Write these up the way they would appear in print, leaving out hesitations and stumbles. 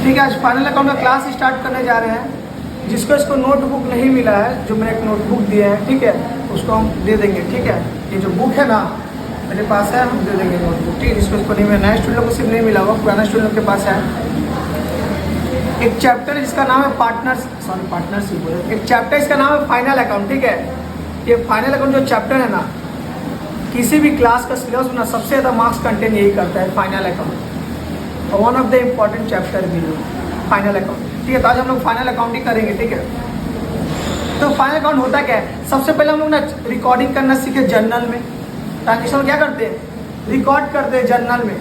ठीक है, आज फाइनल अकाउंट का क्लास स्टार्ट करने जा रहे हैं। जिसको इसको नोटबुक नहीं मिला है, जो मैंने एक नोटबुक दिए हैं, ठीक है, उसको हम दे देंगे। ठीक है, ये जो बुक है ना मेरे पास है, हम दे देंगे नोटबुक। ठीक है, जिसको इसको नहीं मिला, नए स्टूडेंट को सिर्फ नहीं मिला होगा, पुराना स्टूडेंट के पास है। एक चैप्टर जिसका नाम है पार्टनरशिप, एक चैप्टर इसका नाम है फाइनल अकाउंट। ठीक है, ये फाइनल अकाउंट जो चैप्टर है ना, किसी भी क्लास का सिलेबस में ना सबसे ज़्यादा मार्क्स कंटेन यही करता है, final account. One of the important chapter भी है फाइनल अकाउंट। ठीक है, तो आज हम लोग फाइनल अकाउंट ही करेंगे। ठीक है, तो फाइनल अकाउंट होता क्या है? सबसे पहले हम लोग ना रिकॉर्डिंग करना सीखे जर्नल में। ट्रांजेक्शन क्या करते हैं? रिकॉर्ड करते हैं जर्नल में।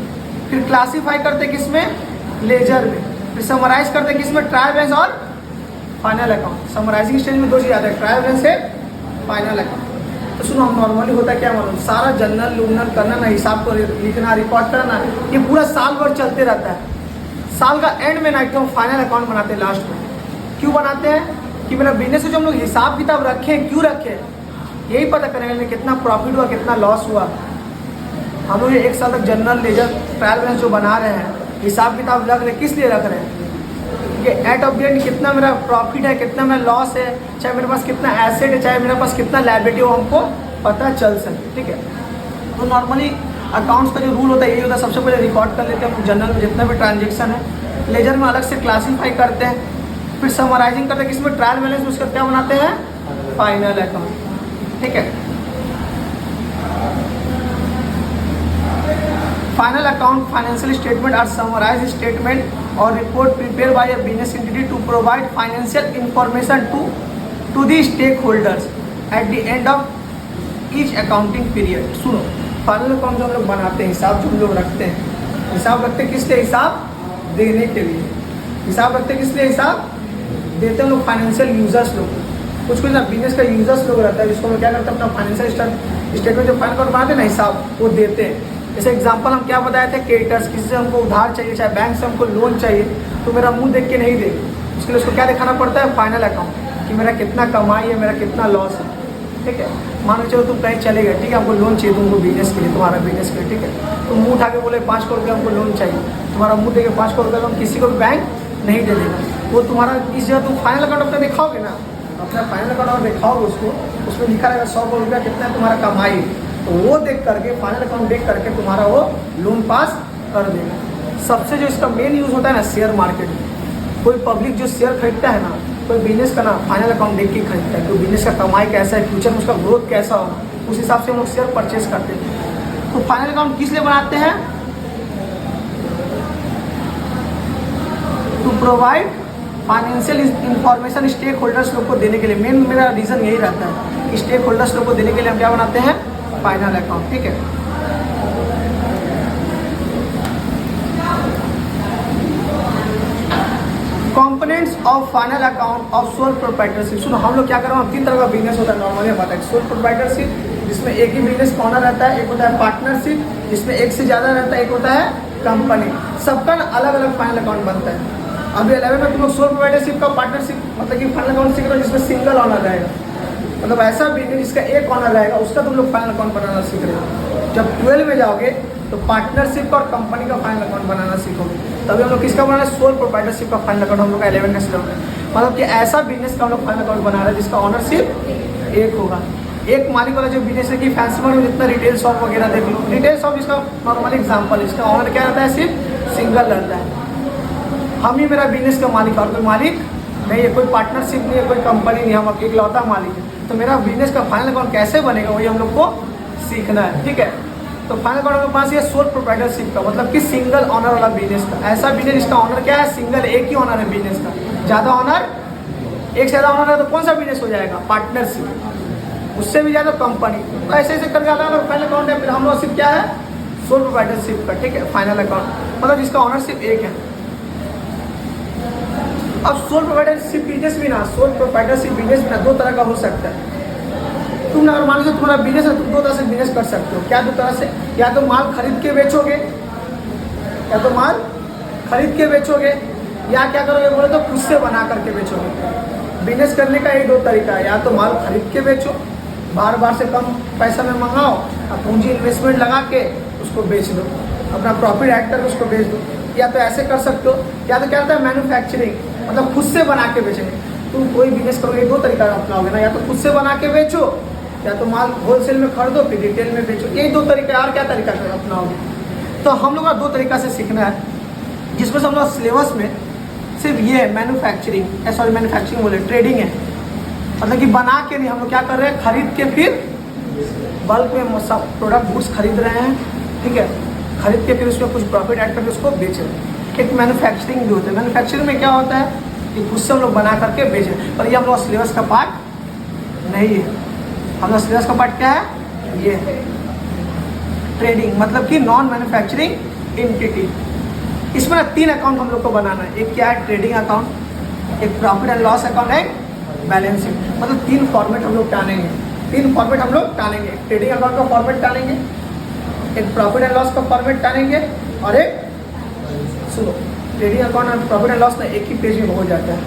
फिर क्लासीफाई करते हैं किसमें? लेजर में। फिर समराइज करते हैं किसमें? ट्रायल बैलेंस और फाइनल अकाउंट। समराइजिंग स्टेज में दो चीज़ आता है, ट्रायल बैलेंस से फाइनल अकाउंट। तो सुनो, हम नॉर्मली होता है क्या मालूम, सारा जर्नल लूनल करना ना, हिसाब को लिखना, रिकॉर्ड करना, ये पूरा साल भर चलते रहता है। साल का एंड में ना एक हम फाइनल अकाउंट बनाते हैं लास्ट में। क्यों बनाते हैं? कि मेरा बिजनेस से जो हम लोग हिसाब किताब रखें, क्यों रखें, यही पता करने के लिए कितना प्रॉफिट हुआ, कितना लॉस हुआ। हम लोग ये एक साल तक जर्नल लेजर ट्रायल बैलेंस जो बना रहे हैं, हिसाब किताब रख रहे हैं, किस लिए रख रहे हैं? कि एट ऑफ द एंड कितना मेरा प्रॉफिट है, कितना मेरा लॉस है, चाहे मेरे पास कितना एसेट है, चाहे मेरे पास कितना लायबिलिटी हो, हमको पता चल सके। ठीक है, तो नॉर्मली अकाउंट्स का जो रूल होता है यही होता है, सबसे पहले रिकॉर्ड कर लेते हैं जर्नल में जितना भी ट्रांजेक्शन है, लेजर में अलग से क्लासीफाई करते हैं, फिर समराइजिंग करते हैं किसमें? ट्रायल बैलेंस में। उसका क्या बनाते हैं? Final account. ठीक है, final account financial statement are summarised statement और report prepared by a business entity to provide financial information to the stakeholders at the end of each accounting period. सुनो, final account जो हम लोग बनाते हैं, हिसाब जो हम लोग रखते हैं, हिसाब रखते हैं किस लिए? हिसाब देने के लिए। हिसाब रखते हैं किस लिए? हिसाब देते हैं लोग फाइनेंशियल यूजर्स लोग। कुछ ना बिजनेस का यूजर्स लोग रहता है, जिसको हम क्या करते हैं, अपना फाइनेंशियल स्टेटमेंट जो फाइनल अकाउंट बनाते हैं ना, हिसाब वो देते हैं। जैसे एग्जांपल हम क्या बताए थे, क्रेडिटर्स, किसी से हमको उधार चाहिए, चाहे बैंक से हमको लोन चाहिए, तो मेरा मुंह देख के नहीं दे, उसके लिए उसको क्या दिखाना पड़ता है? फाइनल अकाउंट, कि मेरा कितना कमाई है, मेरा कितना लॉस है। ठीक है, मान लो चलो तुम कहीं चले गए, ठीक है, हमको लोन चाहिए तुमको बिजनेस के लिए, तुम्हारा बिजनेस के लिए। ठीक है, तुम मुँह उठा के बोले 5 करोड़ रुपये हमको लोन चाहिए, तुम्हारा मुँह देके 5 करोड़ रुपये लोन किसी को भी बैंक नहीं दे देगा। वो तुम्हारा इस जगह तुम फाइनल अकाउंट अपना दिखाओगे ना, अपना फाइनल अकाउंट और दिखाओगे उसको, उसमें लिखा रहेगा 100 करोड़ रुपया कितना है तुम्हारा कमाई, तो वो देख करके, फाइनल अकाउंट देख करके तुम्हारा वो लोन पास कर देगा। सबसे जो इसका मेन यूज़ होता है ना, शेयर मार्केट में। कोई पब्लिक जो शेयर खरीदता है ना, कोई बिजनेस का ना, फाइनल अकाउंट देख के खरीदता है, तो बिजनेस का कमाई कैसा है, फ्यूचर में उसका ग्रोथ कैसा होगा, उस हिसाब से हम लोग शेयर परचेज करते हैं। तो फाइनल अकाउंट किस लिए बनाते हैं? To provide financial information stakeholders लोग को देने के लिए। मेन मेरा रीज़न यही रहता है कि स्टेक होल्डर्स लोग को देने के लिए हम क्या बनाते हैं? Final account. ठीक है, components of final account of sole proprietorship. सुनो, हम लोग क्या कर रहे हैं, 3 तरह का बिजनेस होता है नॉर्मली हम बताएं। सोल प्रोप्राइटरशिप, जिसमें एक ही बिजनेस ऑनर रहता है, एक होता है पार्टनरशिप, जिसमें एक से ज़्यादा रहता है, एक होता है कंपनी। सबका अलग अलग फाइनल अकाउंट बनता है। अभी 11 में तुम लोग सोल प्रोप्राइटरशिप का पार्टनरशिप मतलब कि फाइनल अकाउंट सीख रहे हो, जिसमें सिंगल ऑनर रहेगा, मतलब ऐसा बिजनेस जिसका एक ऑनर रहेगा, उसका तुम लोग फाइनल अकाउंट बनाना सीख रहे हो। जब 12 में जाओगे तो पार्टनरशिप और कंपनी का फाइनल अकाउंट बनाना सीखोगे। तभी हम लोग किसका बनाना है? सोल प्रोप्राइटरशिप का फाइनल अकाउंट हम लोग का 11 का सिलेबस है। मतलब कि ऐसा बिजनेस का हम लोग फाइनल अकाउंट बना रहे हैं जिसका ऑनरशिप एक होगा, एक मालिक वाला जो बिजनेस है। कि फैंसी मार्केट में जितना रिटेल शॉप वगैरह देख लो, रिटेल शॉप इसका नॉर्मल एग्जाम्पल, इसका ऑनर क्या रहता है? सिर्फ सिंगल रहता है। हम ही मेरा बिजनेस का मालिक, और कोई मालिक नहीं है, कोई पार्टनरशिप नहीं है, कोई कंपनी नहीं, हम इकलौता मालिक है। तो मेरा बिजनेस का फाइनल अकाउंट कैसे बनेगा, वही हम लोग को सीखना है। ठीक है, तो फाइनल अकाउंट के पास ये सोल प्रोप्राइटरशिप का मतलब कि सिंगल ऑनर वाला बिजनेस का। ऐसा बिजनेस जिसका ऑनर क्या है? सिंगल, एक ही ऑनर है बिजनेस का। ज़्यादा ऑनर, एक से ज़्यादा ऑनर है तो कौन सा बिजनेस हो जाएगा? पार्टनरशिप। उससे भी ज़्यादा कंपनी। तो ऐसे ऐसे करके अलग अलग फाइनल अकाउंट है। फिर हम लोग सिर्फ क्या है? सोल प्रोप्राइटरशिप का। ठीक है, फाइनल अकाउंट मतलब जिसका ऑनरशिप एक है। अब सोल प्रोप्राइटरशिप बिजनेस भी ना, सोल प्रोप्राइटरशिप बिजनेस भी ना 2 तरह का हो सकता है। तुम अगर मान लो तुम्हारा बिजनेस है, तुम 2 तरह से बिजनेस कर सकते हो। क्या 2 तरह से? या तो माल खरीद के बेचोगे, या तो माल खरीद के बेचोगे, या क्या करोगे बोले तो खुद से बना करके बेचोगे। बिजनेस करने का ये 2 तरीका है। या तो माल खरीद के बेचो, बार बार से कम पैसा में मंगाओ, और पूंजी इन्वेस्टमेंट लगा के उसको बेच दो, अपना प्रॉफिट ऐड करके उसको बेच दो। या तो ऐसे कर सकते हो, या तो क्या होता है मैन्युफैक्चरिंग, मतलब खुद से बना के बेचेंगे। तुम कोई बिजनेस करोगे दो तरीका अपनाओगे ना, या तो खुद से बना के बेचो, या तो माल होलसेल में खरीदो फिर रिटेल में बेचो। ये दो तरीका, और क्या तरीका अपनाओगे? तो हम लोग का दो तरीका से सीखना है, जिसमें से हम लोग सिलेबस में सिर्फ ये है मैन्युफैक्चरिंग, सॉरी मैन्युफैक्चरिंग बोले ट्रेडिंग है, मतलब कि बना के नहीं, हम लोग क्या कर रहे हैं खरीद के फिर बल्क में सब प्रोडक्ट गुड्स खरीद रहे हैं, ठीक है, खरीद के फिर उसमें कुछ प्रॉफिट ऐड करके उसको बेच रहे हैं। एक मैन्युफैक्चरिंग भी होता है। मैन्युफैक्चरिंग में क्या होता है कि खुद से हम लोग बना करके बेच रहे हैं, पर ये हम लोग सिलेबस का पार्ट नहीं है। हम लोग सिलेबस का पार्ट क्या है, ये ट्रेडिंग, मतलब कि नॉन मैन्युफैक्चरिंग एंटिटी। इसमें 3 अकाउंट हम लोग को बनाना है। एक क्या है ट्रेडिंग अकाउंट, एक प्रॉफिट एंड लॉस अकाउंट है, बैलेंस शीट, मतलब 3 फॉर्मेट हम लोग टानेंगे। 3 फॉर्मेट हम लोग टानेंगे, एक ट्रेडिंग अकाउंट का फॉर्मेट टानेंगे, एक प्रॉफिट एंड लॉस का फॉर्मेट टानेंगे, और एक सुनो ट्रेडिंग अकाउंट और प्रॉफिट एंड लॉस ना एक ही पेज में हो जाता है।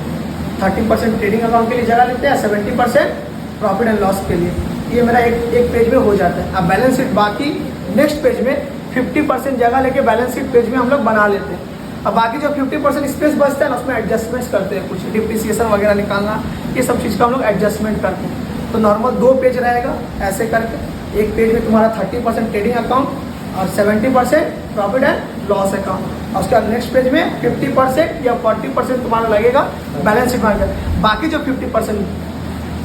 30% ट्रेडिंग अकाउंट के लिए जगह लेते हैं, 70% प्रॉफिट एंड लॉस के लिए। ये मेरा एक पेज में हो जाता है। अब बैलेंस शीट बाकी नेक्स्ट पेज में 50% जगह लेके बैलेंस शीट पेज में हम लोग बना लेते हैं। अब बाकी जो 50% स्पेस बचता है ना, उसमें एडजस्टमेंट्स करते हैं, कुछ डिप्रिसिएशन वगैरह निकालना, ये सब चीज़ का हम लोग एडजस्टमेंट करते हैं। तो नॉर्मल 2 पेज रहेगा ऐसे करके। एक पेज में तुम्हारा 30% ट्रेडिंग अकाउंट और 70% प्रॉफिट एंड लॉस अकाउंट, और उसके बाद नेक्स्ट पेज में 50% या 40% तुम्हारा लगेगा बैलेंस शीट मार्केट। बाकी जो 50%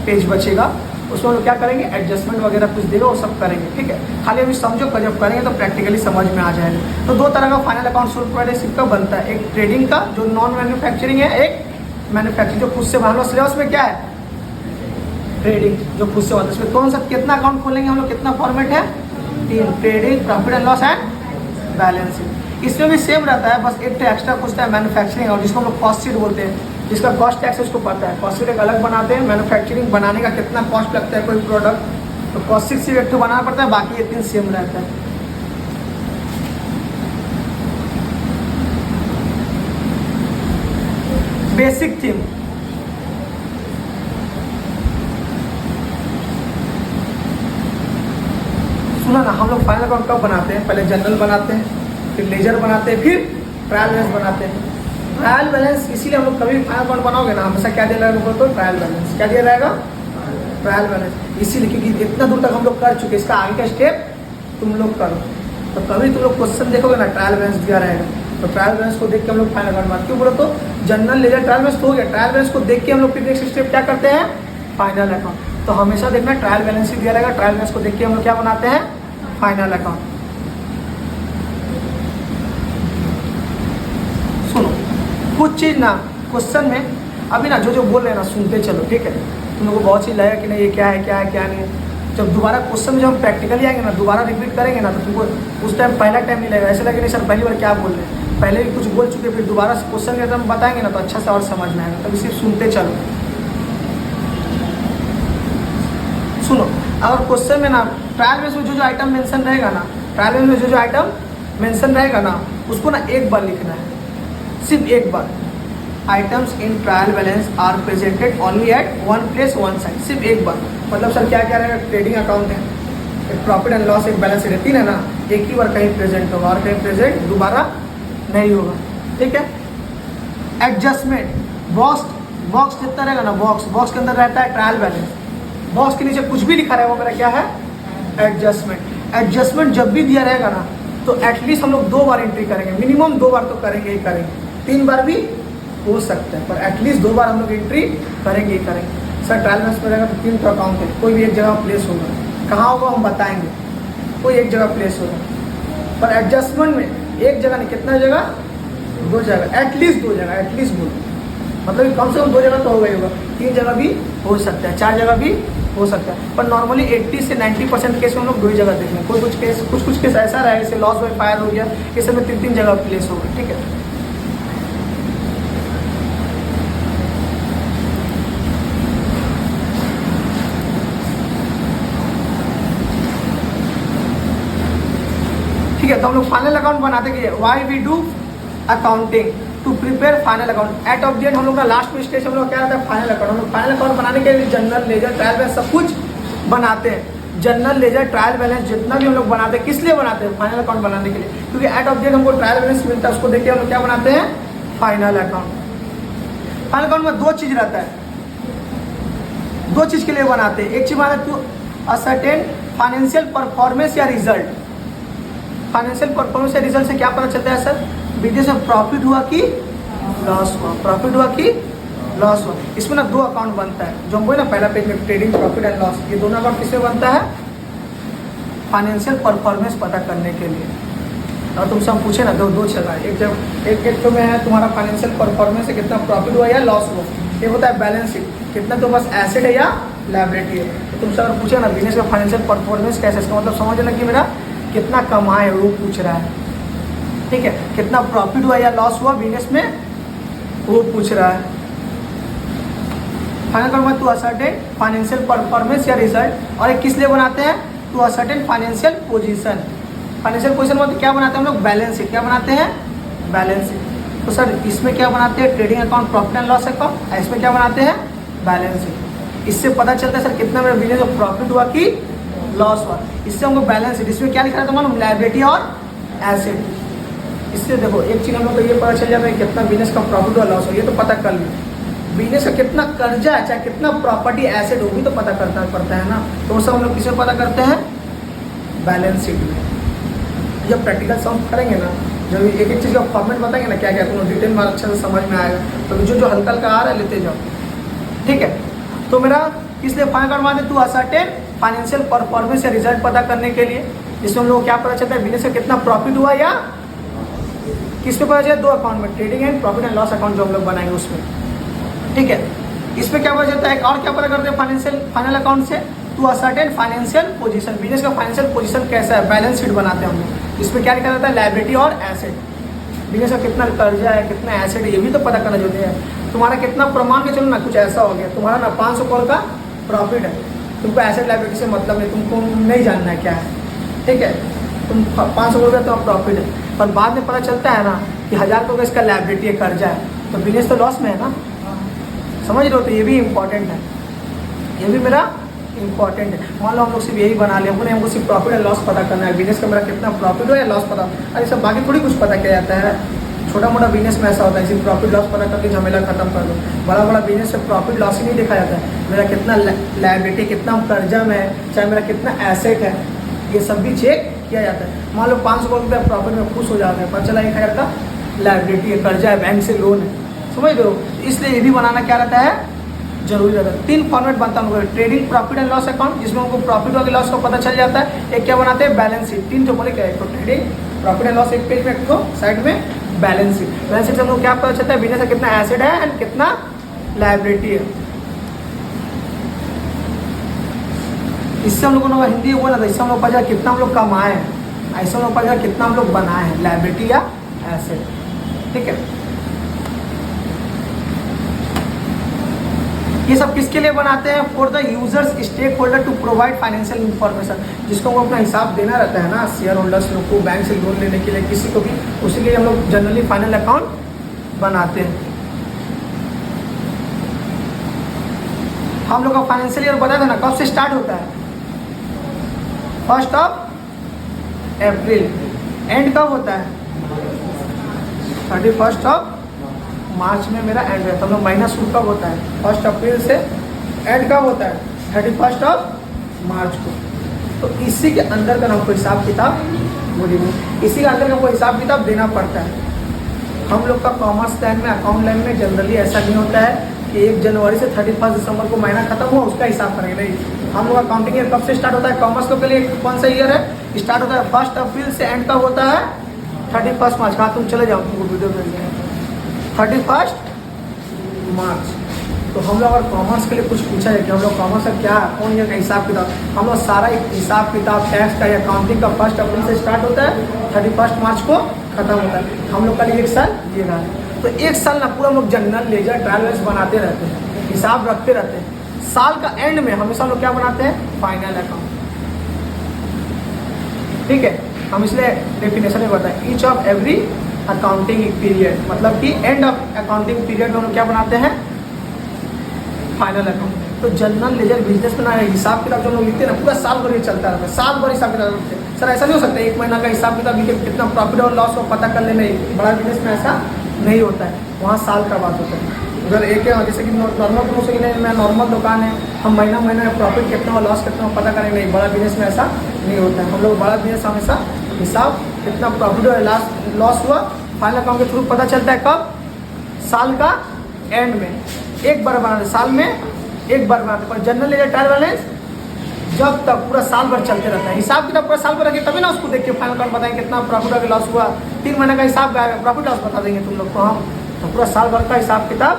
पेज बचेगा उसमें हम लोग क्या करेंगे, एडजस्टमेंट वगैरह कुछ देगा वो सब करेंगे, ठीक है। खाली अभी समझो, जब करेंगे तो प्रैक्टिकली समझ में आ जाएगा। तो 2 तरह का फाइनल अकाउंट सुपरवाइजरशिप का बनता है, एक ट्रेडिंग का जो नॉन मैन्युफैक्चरिंग है, एक मैन्युफैक्चरिंग जो खुद से बना लो। सिलेबस में क्या है ट्रेडिंग जो खुद से होता है। इसमें कौन सा कितना अकाउंट खोलेंगे हम लोग, कितना फॉर्मेट है 3, trading, profit and loss and balance sheet. इसमें भी सेम रहता है, बस एक एक्स्ट्रा कुछ है मैन्युफैक्चरिंग, और जिसको हम लोग कॉस्ट शीट बोलते हैं, जिसका कॉस्ट टैक्स उसको पता है। कॉस्ट शीट एक अलग बनाते हैं, मैन्युफैक्चरिंग बनाने का कितना कॉस्ट लगता है कोई प्रोडक्ट, तो कॉस्ट शीट सिर्फ एक तो बनाना पड़ता है, बाकी ये 3 सेम रहता है। बेसिक थीम, सुना ना, हम लोग फाइनल अकाउंट कब बनाते हैं, पहले जनरल बनाते हैं, फिर लेजर बनाते हैं, फिर ट्रायल बैलेंस बनाते हैं। ट्रायल बैलेंस इसीलिए हम लोग कभी फाइनल अकाउंट बनाओगे ना, हमेशा क्या दिया रहेगा तो ट्रायल बैलेंस, क्या दिया रहेगा ट्रायल बैलेंस। इसीलिए क्योंकि इतना दूर तक हम लोग कर चुके, इसका आगे का स्टेप तुम लोग करो। तो कभी तुम लोग क्वेश्चन देखोगे ना ट्रायल बैलेंस दिया रहेगा, तो ट्रायल बैलेंस को देख के हम लोग फाइनल अकाउंट बनाते। क्यों बोलो तो जनरल लेजर ट्रायल बैलेंस तो हो गया, ट्रायल बैलेंस को देख के हम लोग फिर नेक्स्ट स्टेप क्या करते हैं, फाइनल अकाउंट। तो हमेशा देखना ट्रायल बैलेंस ही दिया रहेगा, ट्रायल बैलेंस को देख के हम लोग क्या बनाते हैं, फाइनल अकाउंट। सुनो कुछ चीज़ ना क्वेश्चन में अभी ना जो बोल रहे हैं ना सुनते चलो, ठीक है। तुम लोगों को बहुत चीज़ लगेगा कि नहीं ये क्या है क्या है क्या नहीं है। जब दोबारा क्वेश्चन में जब हम प्रैक्टिकली आएंगे ना, दोबारा रिपीट करेंगे ना, तो तुमको उस टाइम पहला टाइम नहीं लगेगा, ऐसा लगेगा नहीं सर पहली बार क्या बोल रहे हैं, पहले भी कुछ बोल चुके, फिर दोबारा क्वेश्चन के हम बताएंगे ना तो अच्छा से और समझ में आएगा। तभी सिर्फ सुनते चलो। सुनो अगर क्वेश्चन में ना ट्रायल बेस में जो आइटम मेंशन रहेगा ना, ट्रायल बेस में जो आइटम मेंशन रहेगा ना, उसको ना एक बार लिखना है, सिर्फ एक बार। Items in trial balance are presented only at one place one side, सिर्फ एक बार। मतलब सर क्या क्या रहेगा, ट्रेडिंग अकाउंट है, एक प्रॉफिट एंड लॉस, एक बैलेंस शीट, 3 है ना, एक ही बार कहीं प्रेजेंट होगा और कहीं प्रेजेंट दोबारा नहीं होगा, ठीक है। एडजस्टमेंट, बॉक्स कितना रहेगा ना, बॉक्स के अंदर रहता है ट्रायल बैलेंस, बॉक्स के नीचे कुछ भी लिखा रहेगा वो मेरा क्या है, एडजस्टमेंट जब भी दिया रहेगा ना तो एटलीस्ट हम लोग 2 बार एंट्री करेंगे, मिनिमम 2 बार तो करेंगे ही करेंगे, 3 बार भी हो सकता है, पर एटलीस्ट 2 बार हम लोग एंट्री करेंगे ही करेंगे। सर ट्रायल बैलेंस में रहेगा तो 3 तो अकाउंट है, कोई भी एक जगह प्लेस होगा, कहाँ होगा हम बताएंगे, कोई एक जगह प्लेस होगा। पर एडजस्टमेंट में एक जगह नहीं, कितना जगह, 2 जगह, एटलीस्ट 2 जगह, एटलीस्ट बोलो, मतलब कम से कम 2 जगह तो होगा ही होगा, 3 जगह भी हो सकता है, 4 जगह भी हो सकता है। पर नॉर्मली 80 से 90% केस में हम लोग 2 ही जगह देखेंगे। कुछ केस ऐसा रहेगा, जैसे लॉस बाय फायर हो गया, ये सब में 3 जगह प्लेस होगा, ठीक है। ठीक है, तो हम लोग फाइनल अकाउंट बनाते हैं। Why we do accounting to prepare final account at of date. हम लोग का लास्ट में स्टेज हम लोग क्या रहता है, फाइनल अकाउंट। हम लोग फाइनल अकाउंट बनाने के लिए जनरल लेजर ट्रायल बैलेंस सब कुछ बनाते हैं। जनरल लेजर ट्रायल बैलेंस जितना भी हम लोग बनाते हैं, किस लिए बनाते हैं? फाइनल अकाउंट बनाने के लिए, क्योंकि एट ऑफ डेट हमको ट्रायल बैलेंस मिलता है, उसको देख के हम लोग क्या बनाते हैं? Final account. फाइनल अकाउंट में दो चीज रहता है, दो चीज के लिए बनाते हैं। एक चीज माना टू असर्टेन फाइनेंशियल परफॉर्मेंस या रिजल्ट। फाइनेंशियल परफॉर्मेंस या रिजल्ट से क्या पता चलता है सर? बिजनेस में प्रॉफिट हुआ कि लॉस हुआ, प्रॉफिट हुआ कि लॉस हुआ। इसमें ना दो अकाउंट बनता है, जो हम बोले ना पहला पेज में ट्रेडिंग प्रॉफिट एंड लॉस, ये दोनों अकाउंट किसमें बनता है? फाइनेंशियल परफॉर्मेंस पता करने के लिए। और तुमसे हम पूछे ना दो जगह, एक तो में है तुम्हारा फाइनेंशियल परफॉर्मेंस से कितना प्रॉफिट हुआ या लॉस हुआ, एक होता है बैलेंस शीट, कितना तो बस एसेट है या लायबिलिटी है। तो तुमसे अगर पूछे ना बिजनेस का फाइनेंशियल परफॉर्मेंस कैसे, इसका मतलब समझ लेना कि मेरा कितना कमाए वो पूछ रहा है, ठीक है? कितना प्रॉफिट हुआ या लॉस हुआ बिजनेस में वो पूछ रहा है। Final account to ascertain financial performance या रिजल्ट। और एक किस लिए बनाते हैं? To ascertain financial position. Financial position मतलब क्या बनाते हैं हम लोग? Balance sheet. क्या बनाते हैं? Balance sheet. तो सर इसमें क्या बनाते हैं? Trading account, profit and loss account. इसमें क्या बनाते हैं? Balance sheet. इससे पता चलता है सर कितना मेरा बिजनेस में प्रॉफिट हुआ कि लॉस हुआ। इससे हमको बैलेंस शीट, इसमें क्या लिखा रहता है मालूम? लायबिलिटी और एसेट। इससे देखो एक चीज हम लोग को ये पता चल जाता है कितना बिजनेस का प्रॉफिट हुआ लॉस हुआ, ये तो पता कर लिया। बिजनेस का कितना कर्जा है, चाहे कितना प्रॉपर्टी एसेट हो भी तो पता करता पड़ता है ना। तो सब हम लोग किसमें पता करते हैं? बैलेंस शीट में। जब प्रैक्टिकल सॉल्व करेंगे ना, जब एक एक चीज़ का फॉर्मेट बताएंगे ना क्या क्या, तो डिटेल में अच्छा से समझ में आएगा। तो जो हल्का हल्का आ रहा है लेते जाओ, ठीक है? तो मेरा इसलिए फाइनल करवा दे टू असर्टेन फाइनेंशियल परफॉर्मेंस या रिजल्ट पता करने के लिए, जिसमें हम लोग को क्या पता चलता है? बिजनेस का कितना प्रॉफिट हुआ या किसमें पता चले? दो अकाउंट में, trading and profit and loss account जो हम लोग बनाएंगे उसमें, ठीक है? इसमें क्या पता चलता है? और क्या पता करते हैं फाइनेंशियल फाइनल अकाउंट से? To ascertain financial position. Business का फाइनेंशियल पोजीशन कैसा है? बैलेंस शीट बनाते हैं हम लोग। इसमें क्या लिखा जाता है? लायबिलिटी और एसेट। बिजनेस का कितना कर्जा है, कितना एसेट है, ये भी तो पता करना जरूरी है। तुम्हारा कितना प्रमाण के चलो ना, कुछ ऐसा हो गया तुम्हारा ना 500 करोड़ का प्रॉफिट है, तुमको एसेट लायबिलिटी से मतलब है, तुमको नहीं जानना है क्या है, ठीक है? तुम 500 करोड़ का तो प्रॉफिट है, पर बाद में पता चलता है ना कि 1000 करोड़ का इसका लायबिलिटी है, कर्जा है, तो बिजनेस तो लॉस में है ना। समझ रहे हो? तो ये भी इम्पोर्टेंट है, ये भी मेरा इम्पोर्टेंट है। मान लो हम लोग सिर्फ यही बना लिया, बोले हमको सिर्फ प्रॉफिट एंड लॉस पता करना है, बिजनेस का मेरा कितना प्रॉफिट हो या लॉस पता, अरे सब बाकी थोड़ी कुछ पता किया जाता है। छोटा मोटा बिजनेस में ऐसा होता है, सिर्फ प्रॉफिट लॉस पता करके झमेला खत्म कर दो। बड़ा बड़ा बिजनेस में प्रॉफिट लॉस ही नहीं देखा जाता है, मेरा कितना लायबिलिटी, कितना कर्जा में है, चाहे मेरा कितना एसेट है, ये सब भी चेक किया जाता है। मान लो 500 करोड़ रुपया प्रॉफिट में खुश हो जाते हैं, पता चला 1000 का लायबिलिटी है, कर्जा है, बैंक से लोन है। समझ दो, इसलिए ये भी बनाना क्या रहता है? जरूरी रहता है। 3 फॉर्मेट बनता है उनको, trading profit and loss account, जिसमें उनको प्रॉफिट और लॉस का पता चल जाता है। एक क्या बनाते हैं? Balance sheet. 3 जो बोले क्या है? तो ट्रेडिंग प्रॉफिट एंड लॉस एक पेज में, एक तो साइड में बैलेंस शीट। बैलेंस शीट से हमको क्या पता चलता है? बिजनेस का कितना एसेट है एंड कितना लायबिलिटी है। इससे हम लोगों ने हिंदी बोला था, इससे हम लोग पता चला कितना हम लोग कमाए हैं, ऐसे हम लोग पता चला कितना हम लोग बनाए हैं, लायबिलिटी या एसेट, ठीक है? ये सब किसके लिए बनाते हैं? For the users stakeholder to provide financial information, जिसको हम अपना हिसाब देना रहता है ना, शेयर होल्डर्स लोग को, बैंक से लोन लेने के लिए, किसी को भी, उसी के लिए हम लोग जनरली फाइनल अकाउंट बनाते हैं। हम लोग का फाइनेंशियल ईयर बताया था ना, कब से स्टार्ट होता है? 1 अप्रैल। एंड कब होता है? 31 मार्च में मेरा एंड है। तो हम लोग महीना शुरू कब होता है? 1 अप्रैल से। एंड कब होता है? 31 मार्च को। तो इसी के अंदर का हमको हिसाब किताब इसी के अंदर का हमको हिसाब किताब देना पड़ता है। हम लोग का कॉमर्स लाइन में, अकाउंट लाइन में जनरली ऐसा नहीं होता है कि 1 जनवरी से 31 दिसंबर को महीना खत्म हुआ उसका हिसाब करेंगे, नहीं। हम लोग अकाउंटिंग ईयर कब से स्टार्ट होता है? कॉमर्स के लिए कौन सा ईयर है? स्टार्ट होता है 1 अप्रैल से, एंड कब होता है? 31 मार्च। कहाँ तुम चले जाओ, तुमको वीडियो मिल जाएगा। 31 मार्च। तो हम लोग अगर कॉमर्स के लिए कुछ पूछा है कि हम लोग कॉमर्स का क्या, कौन ईयर का हिसाब किताब, हम लोग सारा हिसाब किताब टैक्स का या अकाउंटिंग का 1 अप्रैल से स्टार्ट होता है, 31 मार्च को खत्म होता है। हम लोग का लिए 1 साल ये रहा है। तो 1 साल ना पूरा हम लोग जनरल लेजर ट्रायल बैलेंस बनाते रहते हैं, हिसाब रखते रहते हैं। साल का एंड में हमेशा हम लोग क्या बनाते हैं? फाइनल अकाउंट, ठीक है? हम इसलिए डेफिनेशन में बताएं, each of every accounting period, मतलब कि एंड ऑफ अकाउंटिंग पीरियड में हम लोग क्या बनाते हैं? Final account. तो जनरल लेजर बिजनेस में ना हिसाब किताब जो लोग लिखते हैं ना पूरा साल भर ये चलता रहता है, साल भर हिसाब किताब लिखते हैं। सर ऐसा नहीं हो सकता एक महीना का हिसाब किताब लिखे कितना प्रॉफिट और लॉस को पता कर लेना, बड़ा बिजनेस में ऐसा नहीं होता है, वहाँ साल का बात होता है। अगर एक है जैसे कि नॉर्मल तो से मैं नॉर्मल दुकान है, हम महीना महीना प्रॉफिट कितना और लॉस कितना पता करेंगे, नहीं बड़ा बिजनेस में ऐसा नहीं होता है। हम लोग बड़ा बिजनेस हमेशा हिसाब कितना प्रॉफिट और लॉस हुआ फाइनल अकाउंट के थ्रू पता चलता है। कब? साल का एंड में एक बार बनाते, साल में एक बार बनाते। पर जनरल लेजर ट्रायल बैलेंस जब तक पूरा साल भर चलते रहता है, हिसाब किताब पूरा साल भर रखिए तभी ना उसको देख के फाइनल अकाउंट बताएंगे कितना प्रॉफिट और लॉस हुआ। 3 महीने का हिसाब प्रॉफिट लॉस बता देंगे तुम लोग को हम, तो पूरा साल भर का हिसाब किताब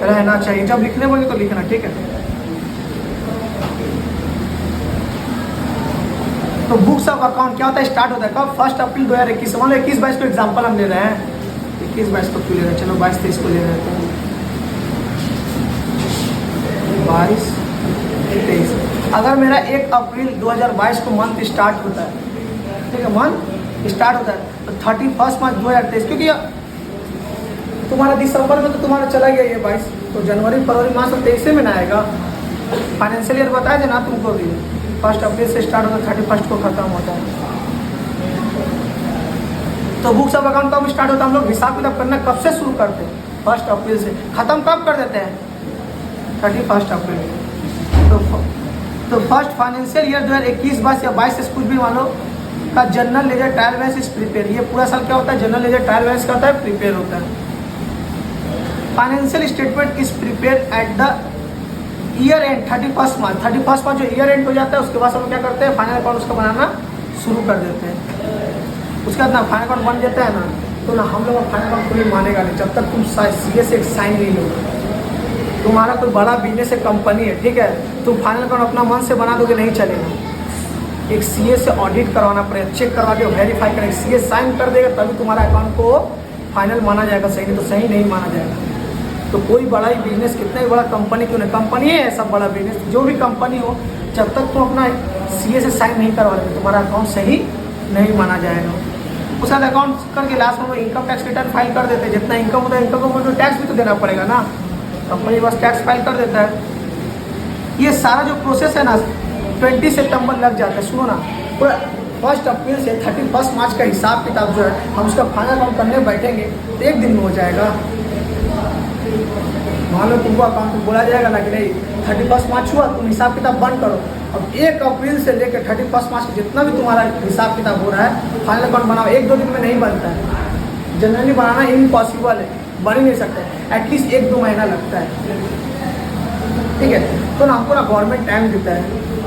रहना चाहिए। जब लिखने बोलेंगे तो लिखना, ठीक है। तो बुक्स ऑफ अकाउंट क्या होता है, स्टार्ट होता है कब? 1 अप्रैल 2021। मान लो 21-22 को एग्जाम्पल हम ले रहे हैं, 21-22 को क्यों ले रहे हैं, चलो 22-23 को ले रहे हैं। 22-23 अगर मेरा 1 अप्रैल 2022 को मंथ स्टार्ट होता है, ठीक है, मंथ स्टार्ट होता है तो 31 मार्च 2023, क्योंकि तुम्हारा दिसंबर में तो तुम्हारा चला गया ये 22, तो जनवरी फरवरी मार्च तो 23 में ना आएगा। फाइनेंशियल ईयर बताया था ना तुमको भी, 1 अप्रैल से स्टार्ट होता है 31 को खत्म होता है। तो बुक्स ऑफ अकाउंट कब स्टार्ट होता है? हम लोग हिसाब किताब करना कब से शुरू करते हैं? 1 अप्रैल से। खत्म कब कर देते हैं? 31 अप्रैल। तो फर्स्ट फाइनेंशियल ईयर 2021-22 या 22 कुछ भी मान लो का general ledger trial balance is prepare. ये पूरा साल क्या होता है? जनरल लेजर ट्रायल बैलेंस क्या होता है? प्रिपेयर होता है। Financial statement is prepare at the year and 31 मार्च। 31 मार्च जो ईयर एंड हो जाता है उसके बाद हम क्या करते हैं? फाइनल अकाउंट उसका बनाना शुरू कर देते हैं। उसके बाद ना फाइनल अकाउंट बन जाता है ना, तो ना हम लोग फाइनल अकाउंट कोई मानेगा नहीं जब तक तुम सीए से एक साइन नहीं लो। तुम्हारा कोई बड़ा बिजनेस है, कंपनी है, ठीक है, तुम फाइनल अकाउंट अपना मन से बना दोगे नहीं चलेगा। एक सीए से ऑडिट करवाना पड़ेगा, चेक करवा के वेरीफाई करेगा, सीए साइन कर देगा तभी तुम्हारा अकाउंट को फाइनल माना जाएगा, सही नहीं तो सही नहीं माना जाएगा। तो कोई बड़ा ही बिजनेस, कितना ही बड़ा कंपनी क्यों नहीं, कंपनी है सब बड़ा बिजनेस, जो भी कंपनी हो, जब तक तुम अपना सीए से साइन नहीं करवा लेते तुम्हारा अकाउंट सही नहीं माना जाएगा। उसके बाद अकाउंट करके लास्ट में इनकम टैक्स रिटर्न फाइल कर देते हैं। जितना इनकम होता है इनकम को टैक्स भी तो देना पड़ेगा ना, कंपनी बस टैक्स फाइल कर देता है। ये सारा जो प्रोसेस है ना 20 सितंबर लग जाता है। सुनो ना, पूरा 1 अप्रैल से 31 मार्च का हिसाब किताब जो है हम उसका फाइनल अकाउंट करने बैठेंगे तो 1 दिन में हो जाएगा। मान लो तुमको अकाउंट बोला जाएगा ना कि नहीं 31 मार्च हुआ, तुम हिसाब किताब बंद करो। अब 1 अप्रैल से लेकर 31 मार्च जितना भी तुम्हारा हिसाब किताब हो रहा है फाइनल अकाउंट बनाओ। 1-2 दिन में नहीं बनता है, जनरली बनाना इम्पॉसिबल है, बन ही नहीं सकता, एटलीस्ट 1-2 महीना लगता है, ठीक है। तो ना हमको ना गवर्नमेंट टाइम देता है,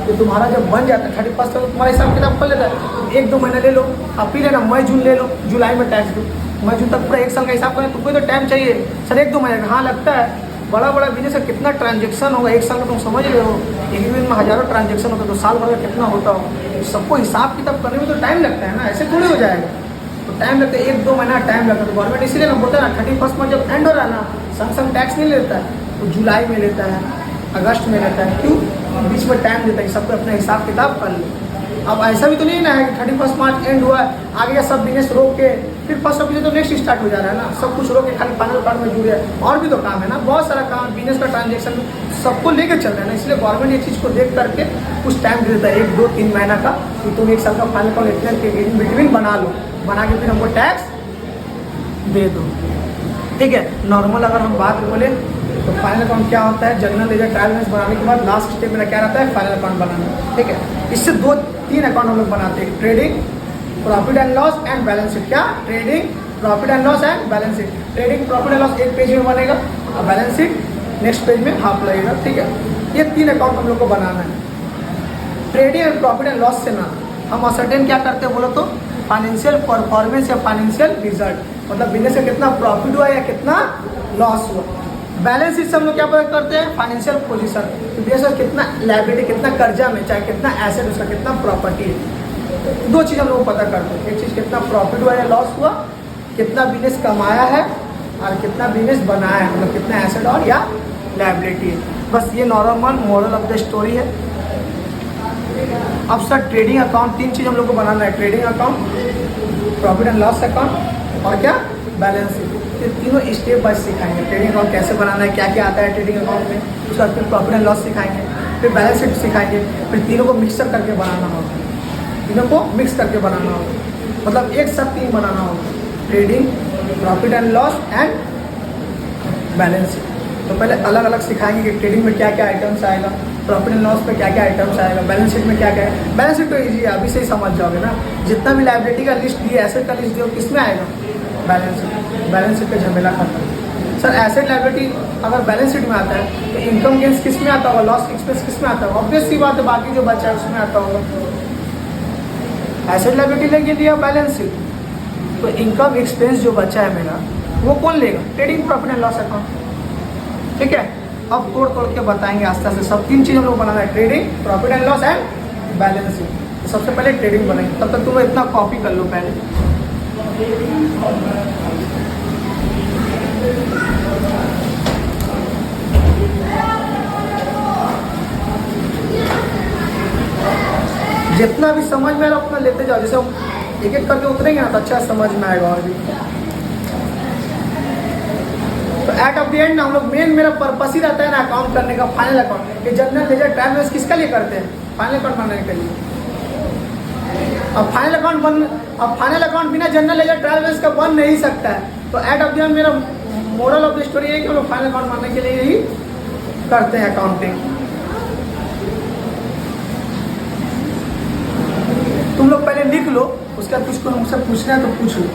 तो तुम्हारा जब बन जाता है 31 तक तुम्हारा हिसाब किताब कर लेता है। 1-2 महीने ले लो, अप्रैल है ना, मई जून ले लो, जुलाई में टैक्स दो, मई जून तक पूरा 1 साल का हिसाब करें, तुमको तो टाइम चाहिए सर 1-2 महीने का। हाँ लगता है, बड़ा बड़ा बिजनेस का कितना ट्रांजेक्शन होगा 1 साल का, तुम समझ रहे हो, एक दिन में हज़ारों ट्रांजेक्शन होता है, तो साल भर का कितना होता हो। सबको हिसाब किताब करने में तो टाइम लगता है ना, ऐसे थोड़ी हो जाएगा, तो टाइम लगता है, 1-2 महीना टाइम लगता है। तो गवर्नमेंट इसीलिए ना बोलता है ना 31 में जब एंड हो रहा है ना, संग टैक्स नहीं लेता है, तो जुलाई में लेता है, अगस्त में लेता है, क्यों? बीच में टाइम देता है, सबको अपना हिसाब किताब कर लो। अब ऐसा भी तो नहीं ना है कि 31 मार्च एंड हुआ है, आगे का सब बिजनेस रोक के फिर 1 अप्रैल तो नेक्स्ट स्टार्ट हो जा रहा है ना, सब कुछ रोक के खाली फाइनल अकाउंट में जुड़े है। और भी तो काम है ना, बहुत सारा काम, बिजनेस का ट्रांजेक्शन सबको लेकर चल रहा है ना, इसलिए गवर्नमेंट ये चीज़ को देख करके कुछ टाइम दे देता है, 1-2-3 महीना का, कि तुम 1 साल का फाइनल अकाउंट इतने के इन बिटवीन बना लो, बना के फिर हमको टैक्स दे दो, ठीक है। नॉर्मल अगर हम बात बोले तो फाइनल अकाउंट क्या होता है? जनरल लेजर ट्रायल बैलेंस बनाने के बाद लास्ट स्टेप में क्या रहता है? फाइनल अकाउंट बनाना, ठीक है। इससे 2-3 अकाउंट हम लोग बनाते हैं, trading, profit and loss and balance sheet. क्या? Trading, profit and loss and balance sheet. Trading, profit and loss 1 page में बनेगा और बैलेंस शीट नेक्स्ट पेज में हाफ लगेगा, ठीक है। ये 3 अकाउंट हम लोग को बनाना है। Trading and profit and loss से ना हम असर्टेन क्या करते हैं बोलो तो? फाइनेंशियल परफॉर्मेंस या फाइनेंशियल रिजल्ट, मतलब बिजनेस का कितना प्रॉफिट हुआ या कितना लॉस हुआ। बैलेंस शीट से हम लोग क्या पता करते हैं? फाइनेंशियल पोजीशन, बिजनेस का कितना लायबिलिटी, कितना कर्जा में, चाहे कितना एसेट, उसका कितना प्रॉपर्टी है। 2 चीज़ हम लोग पता करते हैं, एक चीज़ कितना प्रॉफिट हुआ या लॉस हुआ, कितना बिजनेस कमाया है और कितना बिजनेस बनाया है, मतलब कितना एसेट और या लायबिलिटी है। बस ये normal model of the story है। अब सर ट्रेडिंग अकाउंट 3 चीज़ हम लोग को बनाना है, trading account, profit and loss account और क्या? Balance sheet. ये तीनों स्टेप बाय सिखाएंगे। ट्रेडिंग अकाउंट कैसे बनाना है, क्या क्या आता है ट्रेडिंग अकाउंट में, उसके बाद फिर प्रॉफिट एंड लॉस सिखाएंगे, फिर बैलेंस शीट सिखाएंगे, फिर तीनों को मिक्सर करके बनाना होगा, तीनों को मिक्स करके बनाना होगा, मतलब एक साथ तीन बनाना होगा, trading, profit and loss and balance sheet. तो पहले अलग अलग सिखाएंगे कि ट्रेडिंग में क्या क्या आइटम्स आएगा, प्रॉफिट एंड लॉस में क्या क्या आइटम्स आएगा, बैलेंस शीट में क्या क्या है। बैलेंस शीट तो ईजी है, अभी से ही समझ जाओगे ना। जितना भी लायबिलिटी का लिस्ट दिए, एसेट का लिस्ट दिए, किस में आएगा, बैलेंस शीट। बैलेंस शीट का झमेला खत्म। सर एसेट लायबिलिटी अगर बैलेंस शीट में आता है तो इनकम गेन्स किस में आता होगा, लॉस एक्सपेंस किस में आता होगा, ऑब्वियस सी बात है, बाकी जो बचा है उसमें आता होगा। एसेट लायबिलिटी लेके दिया बैलेंस शीट, तो इनकम एक्सपेंस जो बचा है मेरा वो कौन लेगा, trading, profit and loss account. ठीक है, अब तोड़ तोड़ के बताएंगे आस्ते आस्ते। सब तीन चीज़ हम लोग बनाना है, trading, profit and loss and balance sheet. तो सबसे पहले ट्रेडिंग बनाएंगे, तब तक तुम इतना कॉपी कर लो पहले। जितना भी समझ में आ रहा उतना लेते जाओ, जैसे हम एक एक करके उतरेंगे ना तो अच्छा समझ में आएगा। और भी तो एट ऑफ द एंड ना हम लोग मेन मेरा पर्पस ही रहता है ना अकाउंट करने का, फाइनल अकाउंट। ये जनरल लेजर ट्रायल बैलेंस किसका लिए करते हैं, फाइनल अकाउंट बनाने के लिए। अब फाइनल अकाउंट बिना जनरल लेजर ट्रायल बैलेंस का बन नहीं सकता है। तो एट ऑफ द एंड मेरा मोरल ऑफ द स्टोरी है कि हम लोग फाइनल अकाउंट बनाने के लिए ही करते हैं अकाउंटिंग। तुम लोग पहले लिख लो, उसके बाद कुछ मुझसे पूछना है तो पूछ लो।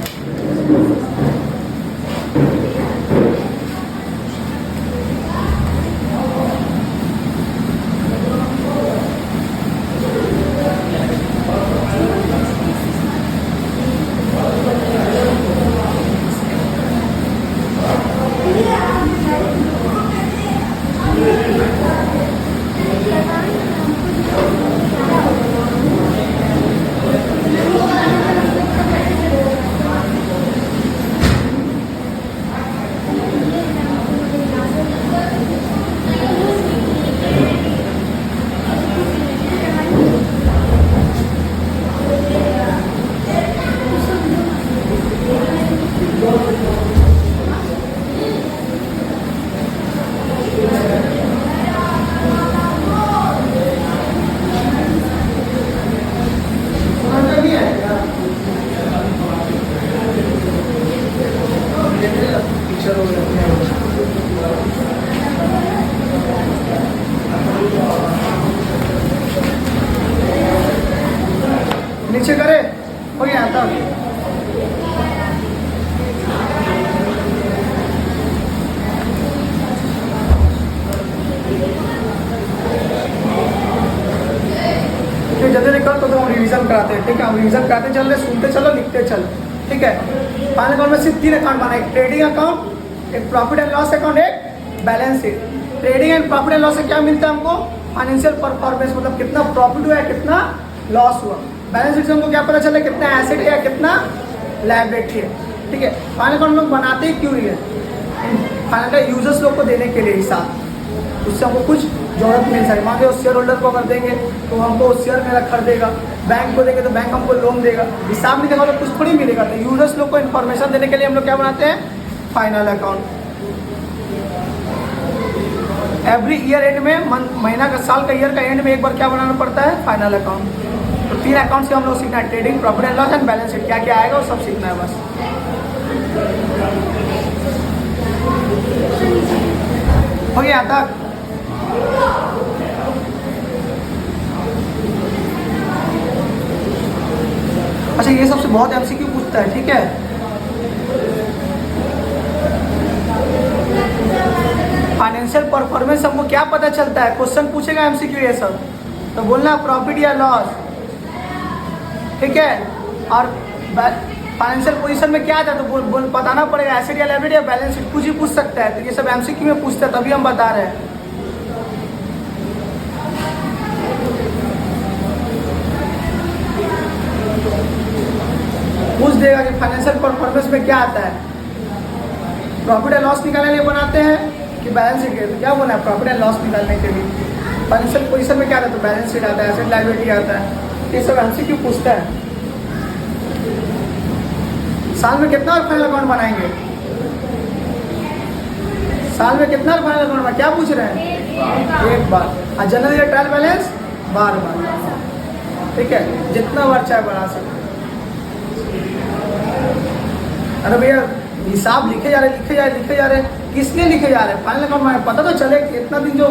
नीचे करे हो गया तब। जल्दी निकल तो हम रिवीजन कराते हैं। ठीक है, हम रिवीजन कराते चल रहे, सुनते चलो, लिखते चलो। ठीक है, फाइनल अकाउंट में सिर्फ तीन अकाउंट बना, एक ट्रेडिंग अकाउंट, एक प्रॉफिट एंड लॉस अकाउंट, एक balance sheet. Trading and profit and loss से क्या मिलता है हमको, फाइनेंशियल परफॉर्मेंस, मतलब कितना प्रॉफिट हुआ है, कितना लॉस हुआ। बैलेंस शीट से हमको क्या पता चला, कितना एसेट है, कितना लायबिलिटी है। ठीक है, फाइनल अकाउंट लोग बनाते ही क्यों है, फाइनल यूजर्स लोग को देने के लिए हिसाब, उससे हमको कुछ जरूरत मिल सके। मान लो शेयर होल्डर को अगर देंगे तो हमको शेयर मेरा खरीदेगा, बैंक को देंगे तो बैंक हमको लोन देगा, हिसाब नहीं देगा तो कुछ थोड़ी मिलेगा। तो यूजर्स लोग को इन्फॉर्मेशन देने के लिए हम लोग क्या बनाते हैं, final account. Every year and में, महीना का, साल का, ईयर का एंड में एक बार क्या बनाना पड़ता है, फाइनल अकाउंट। तो तीन अकाउंट से हम लोग सीखना है, trading, profit and loss and balance sheet. क्या क्या आएगा वो सब सीखना है बस। हो गया तक। अच्छा, ये सबसे बहुत एमसीक्यू पूछता है। ठीक है, फाइनेंशियल परफॉर्मेंस हमको क्या पता चलता है, क्वेश्चन पूछेगा एमसीक्यू ये सब, तो बोलना प्रॉफिट या लॉस। ठीक है, और फाइनेंशियल पोजीशन में क्या था तो बताना पड़ेगा, एसेट या लायबिलिटी या बैलेंस शीट, कुछ ही पूछ सकता है। तो ये सब एमसीक्यू में पूछता है, तभी हम बता रहे हैं। पूछ देगा कि फाइनेंशियल परफॉर्मेंस में क्या आता है, प्रॉफिट एंड लॉस निकालने के लिए बनाते हैं कि बैलेंस शीट के, तो क्या बोला है, प्रॉफिट एंड लॉस निकालने के लिए। फाइनेंशियल पोजीशन में क्या आता है, तो बैलेंस शीट आता है, एसेट लायबिलिटी आता है। ये सब एमसीक्यू पूछता है। साल में कितना और फाइनल अकाउंट बनाएंगे, साल में कितना फाइनल अकाउंट में क्या पूछ रहे हैं? एक बार। और जनरल या ट्रायल बैलेंस बार बार, ठीक है, जितना बार चाहे बढ़ा सकते। अरे भैया हिसाब लिखे जा रहे, किसने लिखे जा रहे हैं? फाइनल अकाउंट में पता तो चले कि इतना दिन जो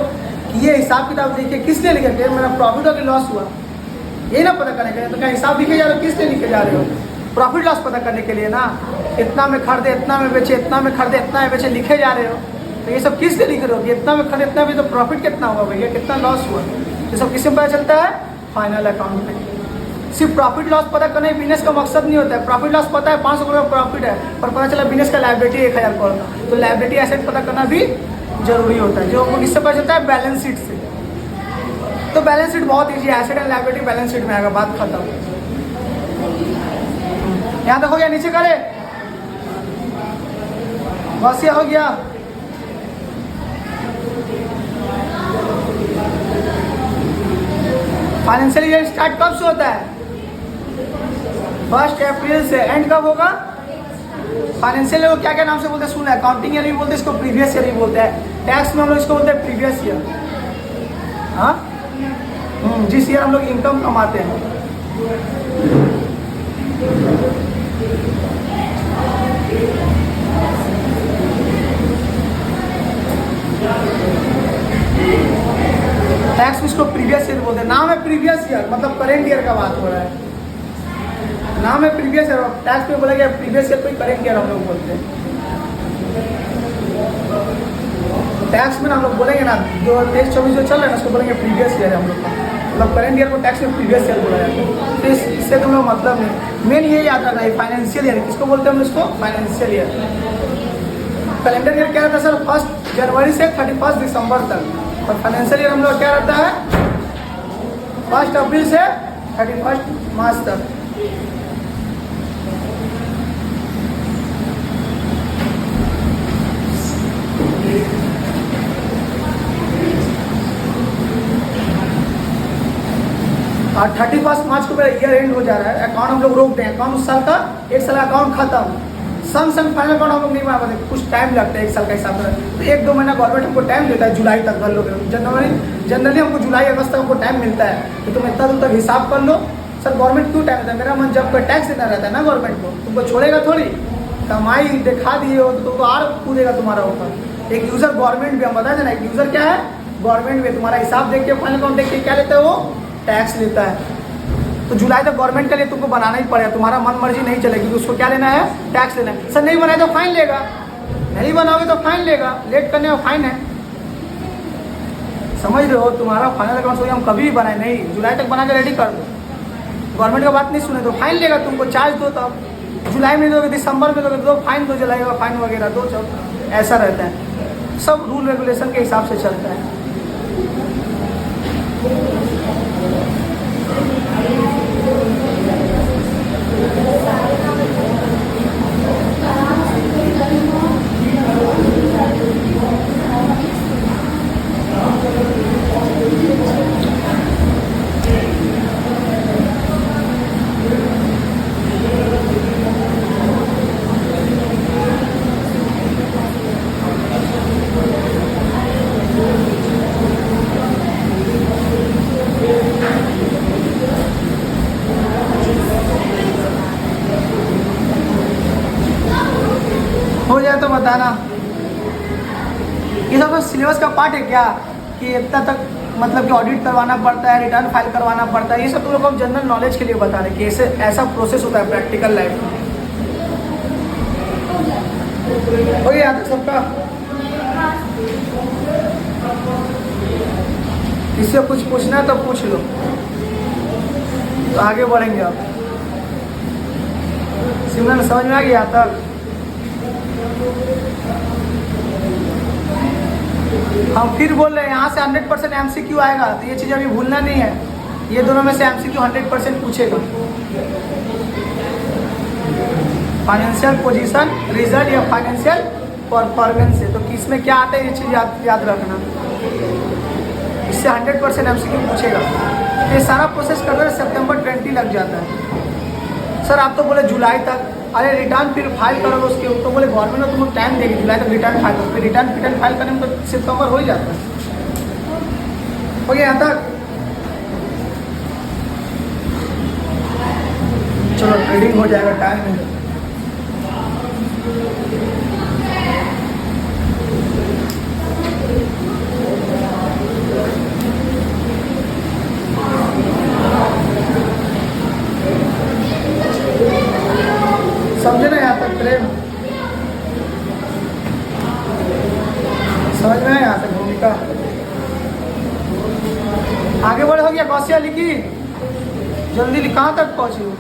किए हिसाब किताब देखिए किसने लिखे, कि मेरा प्रॉफिट हो कि लॉस हुआ, ये ना पता करने के लिए तो क्या हिसाब लिखे जा रहे हो? किसने लिखे जा रहे हो? प्रॉफिट लॉस पता करने के लिए ना, इतना में खरीदे, इतना में बेचे, इतना में खरीदे, इतना में बेचे, लिखे जा रहे हो। तो ये सब किससे लिख रहे हो कि इतना में खरीदे, इतना में, तो प्रॉफिट कितना हुआ भैया, कितना लॉस हुआ, ये सब किससे पता चलता है? फाइनल अकाउंट में। सिर्फ प्रॉफिट लॉस पता करना ही बिजनेस का मकसद नहीं होता है। प्रॉफिट लॉस पता है 500 रुपये प्रॉफिट है, पर पता चला बिजनेस का लायबिलिटी 1000 करोड़ का, तो लायबिलिटी एसेट पता करना भी जरूरी होता है, जो किससे पता चलता है? बैलेंस शीट से। तो बैलेंस शीट बहुत ईजी है, asset and liability balance sheet में आएगा, बात खत्म। यहाँ तक हो गया, नीचे करे बस, ये हो गया। फाइनेंशियल ईयर स्टार्ट कब से होता है? 1 अप्रैल से। एंड कब होगा? फाइनेंशियल ईयर को क्या क्या नाम से बोलते हैं? सुन, अकाउंटिंग ईयर भी बोलते हैं इसको, प्रीवियस ईयर भी बोलते हैं। टैक्स में हम लोग इसको बोलते हैं प्रीवियस ईयर। हाँ, जिस ईयर हम लोग इनकम कमाते हैं। टैक्स में इसको प्रीवियस ईयर बोलते हैं। नाम है प्रीवियस ईयर, मतलब करेंट ईयर का बात हो रहा है। नाम है प्रीवियस ईयर, टैक्स में बोला गया प्रीवियस ईयर को करेंट ईयर हम लोग बोलते हैं। टैक्स में हम लोग बोलेंगे ना, जो 23-24 जो चल रहा है ना, उसको बोलेंगे प्रीवियस ईयर है हम लोग का, मतलब करेंट ईयर को टैक्स में प्रीवियस ईयर बोला जाता है। तो इससे तुम लोग मतलब नहीं, मेन ये याद रखना है। फाइनेंशियल ईयर किसको बोलते हैं हम इसको? Financial year. कैलेंडर ईयर क्या रहता है सर? 1 जनवरी से 31 दिसंबर तक। और फाइनेंशियल ईयर हम लोग क्या रहता है? 1 अप्रैल से 31 मार्च तक। और 31 मार्च को मेरा ईयर एंड हो जा रहा है, अकाउंट हम लोग रोक दें, अकाउंट उस साल का, एक साल अकाउंट खत्म। सम फाइनल अकाउंट हम लोग नहीं बना पाते, कुछ टाइम लगता है एक साल का हिसाब से। तो 1-2 महीना गवर्नमेंट हमको टाइम देता है, जुलाई तक भर लो। जनरली हमको जुलाई अगस्त तक हमको टाइम मिलता है, तो तुम इतना दूर तक हिसाब कर लो। सर गवर्नमेंट क्यों टाइम देता है? मेरा मन जब टैक्स देना रहता है ना गवर्नमेंट को, तुमको छोड़ेगा थोड़ी। कमाई दिखा दिए हो तो तुमको और कूदेगा तुम्हारा ऊपर। एक यूजर गवर्नमेंट भी, हम बता देना, एक यूजर क्या है? गवर्नमेंट भी। तुम्हारा हिसाब देख के, फाइनल अकाउंट देख के क्या लेता है वो? टैक्स लेता है। तो जुलाई तक गवर्नमेंट के लिए तुमको बनाना ही पड़ेगा, तुम्हारा मन मर्जी नहीं चलेगी, उसको क्या लेना है? टैक्स लेना है। सर नहीं बनाए तो फाइन लेगा, नहीं बनाओगे तो फाइन लेगा, लेट करने में फाइन है। समझ रहे हो? तुम्हारा फाइनल अकाउंट हम कभी भी बनाए नहीं, जुलाई तक बना के रेडी कर दो। गवर्नमेंट का बात नहीं सुने तो फाइन लेगा, तुमको चार्ज दो, तब जुलाई में दोगे, दिसंबर में दोगे, दो फाइन, दो जुलाई का फाइन वगैरह दो, जब ऐसा रहता है। सब रूल रेगुलेशन के हिसाब से चलता है। हो जाए तो बताना। ये सब सिलेबस का पार्ट है क्या? कि इतना तक मतलब कि ऑडिट करवाना पड़ता है, रिटर्न फाइल करवाना पड़ता है, ये सब तुम लोग को जनरल नॉलेज के लिए बता रहे कि ऐसे ऐसा प्रोसेस होता है प्रैक्टिकल लाइफ में। हो गया तक सबका? किसी को कुछ पूछना है तो पूछ लो, तो आगे बढ़ेंगे। अब सिमरन समझ में आ गया तक? हम फिर बोल रहे हैं, यहाँ से 100% MCQ आएगा, तो ये चीज़ अभी भूलना नहीं है। ये दोनों में से MCQ 100% पूछेगा। फाइनेंशियल पोजीशन, रिजल्ट या फाइनेंशियल परफॉर्मेंस से, तो किसमें क्या आता है ये चीज़ याद रखना। इससे 100% MCQ पूछेगा। ये सारा प्रोसेस करते हुए सितंबर 20 लग जाता है। सर आप तो बोले जुलाई तक, अरे रिटर्न फिर फाइल करोगे उसके, तो बोले गवर्नमेंट ने तुमको टाइम देगी जुलाई तक रिटर्न फाइल करो, फिर रिटर्न फाइल करने में तो सितंबर हो ही जाता है। हो गया यहाँ तक? चलो ट्रेडिंग हो जाएगा, टाइम है। समझे ना यहाँ तक प्रेम? समझ में है यहाँ तक भूमिका? आगे बढ़, हो गया? गौसिया लिखी, जल्दी कहाँ तक पहुँची हो?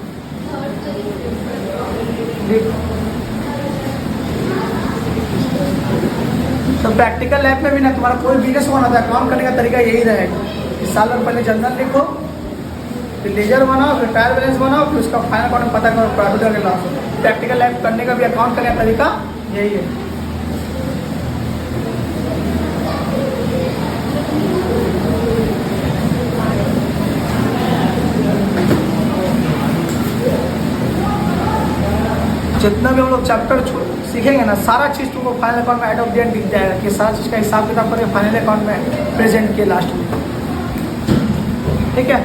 तो प्रैक्टिकल लैब में भी ना तुम्हारा कोई बिजनेस बनाता है, काम करने का तरीका यही रहेगा कि साल भर पहले जनरल लिखो, फिर लेजर बनाओ, फिर ट्रायल बैलेंस बनाओ, फिर उसका फाइनल अकाउंट पता करो, प्रॉफिट और लॉस। प्रैक्टिकल लैब करने का भी अकाउंट करने का तरीका यही है। जितना भी हम लोग चैप्टर सीखेंगे ना, सारा चीज़ तुमको फाइनल अकाउंट में एट ऑफ द एंड दिख जाएगा कि सारा चीज़ का हिसाब किताब करके फाइनल अकाउंट में प्रेजेंट किए लास्ट में। ठीक है,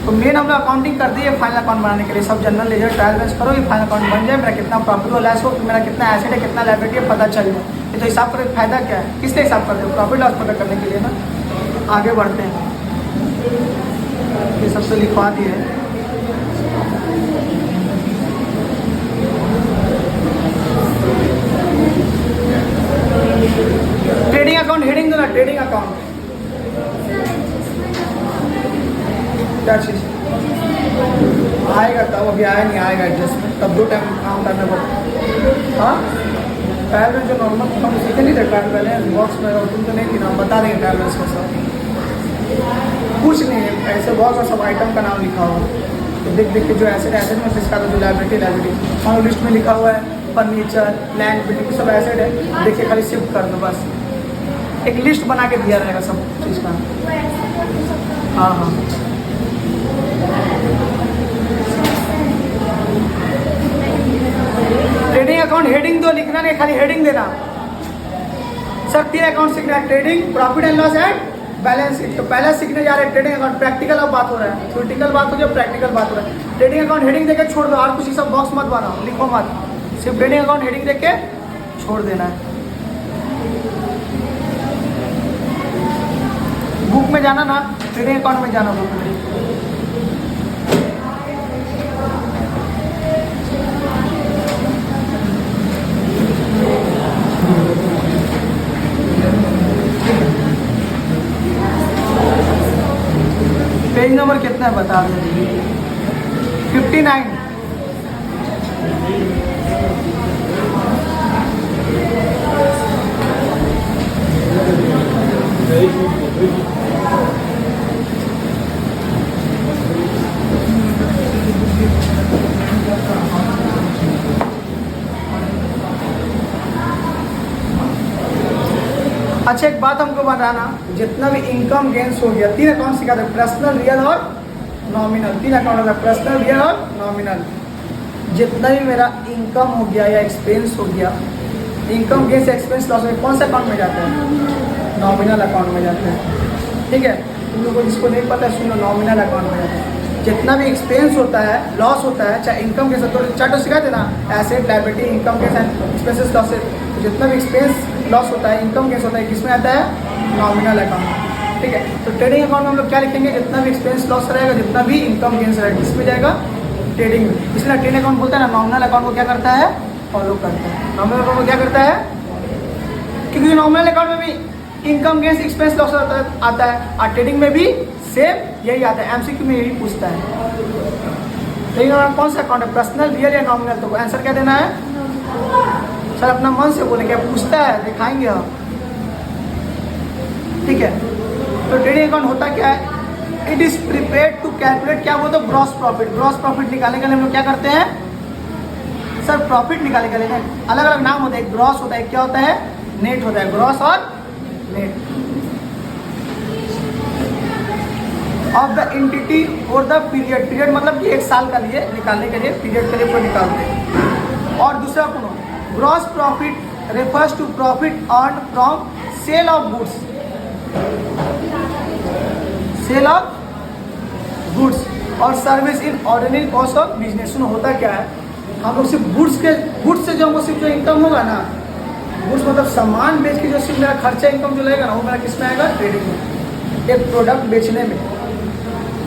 तो मेन हम लोग अकाउंटिंग कर दी है फाइनल अकाउंट बनाने के लिए। सब जनरल लेजर ट्रायल बैलेंस करो, ये फाइनल अकाउंट बन जाए, मेरा कितना प्रॉफिट हो, लॉस हो, मेरा कितना एसेट है, कितना लायबिलिटी है, पता चल जाए। ये तो हिसाब करके फायदा क्या है, किससे हिसाब करते हो? प्रॉफिट लॉस पता करने के लिए ना। आगे बढ़ते हैं, ये सबसे लिखवा दिए। ट्रेडिंग अकाउंट हेडिंग दो ना, ट्रेडिंग अकाउंट क्या चीज़ आएगा तब, अभी आया नहीं, आएगा एडजस्टमेंट, तब 2 टाइम काम करना पड़ता। हाँ, ट्रायल में जो नॉर्मल हम सीखे नहीं थे, ट्रायल बैलेंस बॉक्स में तुम तो नहीं थी ना, बता देंगे ट्रायल बैलेंस का सब कुछ नहीं है, ऐसे बहुत सा सब आइटम का नाम लिखा हुआ है। तो देख देख के जो एसेट में जिसका जो लायबिलिटी और लिस्ट में लिखा हुआ है, फर्नीचर, लैंड, बिल्डिंग सब एसेट है, देखिए खाली शिफ्ट कर दो बस। एक लिस्ट बना के दिया रहेगा सब चीज़ का। हाँ हाँ, ट्रेडिंग अकाउंट हेडिंग दो, लिखना नहीं, खाली हेडिंग देना। सर 3 अकाउंट सीखना है, trading, profit and loss and balance sheet. तो पहले सीखने जा रहे हैं ट्रेडिंग अकाउंट। प्रैक्टिकल अब बात हो रहा है, थ्योरेटिकल बात हो जाए, प्रैक्टिकल बात हो रहा है। ट्रेडिंग अकाउंट हेडिंग देके छोड़ दो, और कुछ सब बॉक्स मत बनाओ, लिखो मत, सिर्फ ट्रेडिंग अकाउंट हेडिंग देके छोड़ देना है। बुक में जाना ना, ट्रेडिंग अकाउंट में जाना बुक में। पेज नंबर कितना है बता दो। 59। अच्छा, एक बात हमको बताना, जितना भी इनकम गेन्स हो गया, 3 अकाउंट सिखा दो, पर्सनल, रियल और नॉमिनल। 3 अकाउंट होता है, पर्सनल, रियल और नॉमिनल। जितना भी मेरा इनकम हो गया या एक्सपेंस हो गया, इनकम गेन्स एक्सपेंस लॉस में कौन सा अकाउंट में जाता है? नॉमिनल अकाउंट में जाता है। ठीक है, तुम लोग को जिसको नहीं पता है सुनो, नॉमिनल अकाउंट में जाता है। जितना भी एक्सपेंस होता है, लॉस होता है, चाहे इनकम के साथ, तो चार्ट सिखा देना, एसेट, लायबिलिटी, इनकम के साथ, एक्सपेंसेस, लॉसेस। जितना भी एक्सपेंस लॉस होता है, इनकम गेन्स होता है, किसमें आता है? Nominal account. ठीक है, तो ट्रेडिंग अकाउंट में हम लोग क्या लिखेंगे? जितना भी एक्सपेंस लॉस रहेगा, जितना भी इनकम गेन्स रहेगा, किसमें जाएगा? ट्रेडिंग में। इसलिए ट्रेडिंग अकाउंट बोलता है ना, नॉमिनल अकाउंट को क्या करता है? फॉलो करता है। नॉमिनल अकाउंट को क्या करता है? क्योंकि नॉमिनल अकाउंट में भी इनकम गेन्स, एक्सपेंस लॉस आता है, और ट्रेडिंग में भी सेम यही आता है। एमसीक्यू में यही पूछता है। ट्रेडिंग अकाउंट कौन सा अकाउंट है? पर्सनल, रियल या नॉमिनल? तो आंसर क्या देना है? सर अपना मन से बोले, क्या पूछता है, दिखाएंगे हम। ठीक है, तो ट्रेडिंग अकाउंट होता क्या है? It is prepared to calculate, क्या बोलते हैं? Gross profit. ग्रॉस प्रॉफिट निकालने के लिए हम लोग क्या करते हैं? सर प्रॉफिट निकालने के लिए अलग अलग नाम होता है। ग्रॉस होता है, क्या होता है? नेट होता है, ग्रॉस और नेट। ऑफ द एंटिटी और द पीरियड, पीरियड मतलब कि 1 साल का लिए निकालने के लिए, पीरियड के लिए पूरा निकालते हैं। और दूसरा कौन, gross profit refers to profit earn from sale of goods, sale of goods और सर्विस इन ऑर्डिनरी कॉस्ट ऑफ बिजनेस। सुनो होता क्या है, हम लोग सिर्फ गुड्स से जो हमको सिर्फ जो इनकम होगा ना, गुड्स मतलब सामान बेच के जो सिर्फ मेरा खर्चा इनकम जो लगेगा ना, वो मेरा किस में आएगा, ट्रेडिंग में। एक प्रोडक्ट बेचने में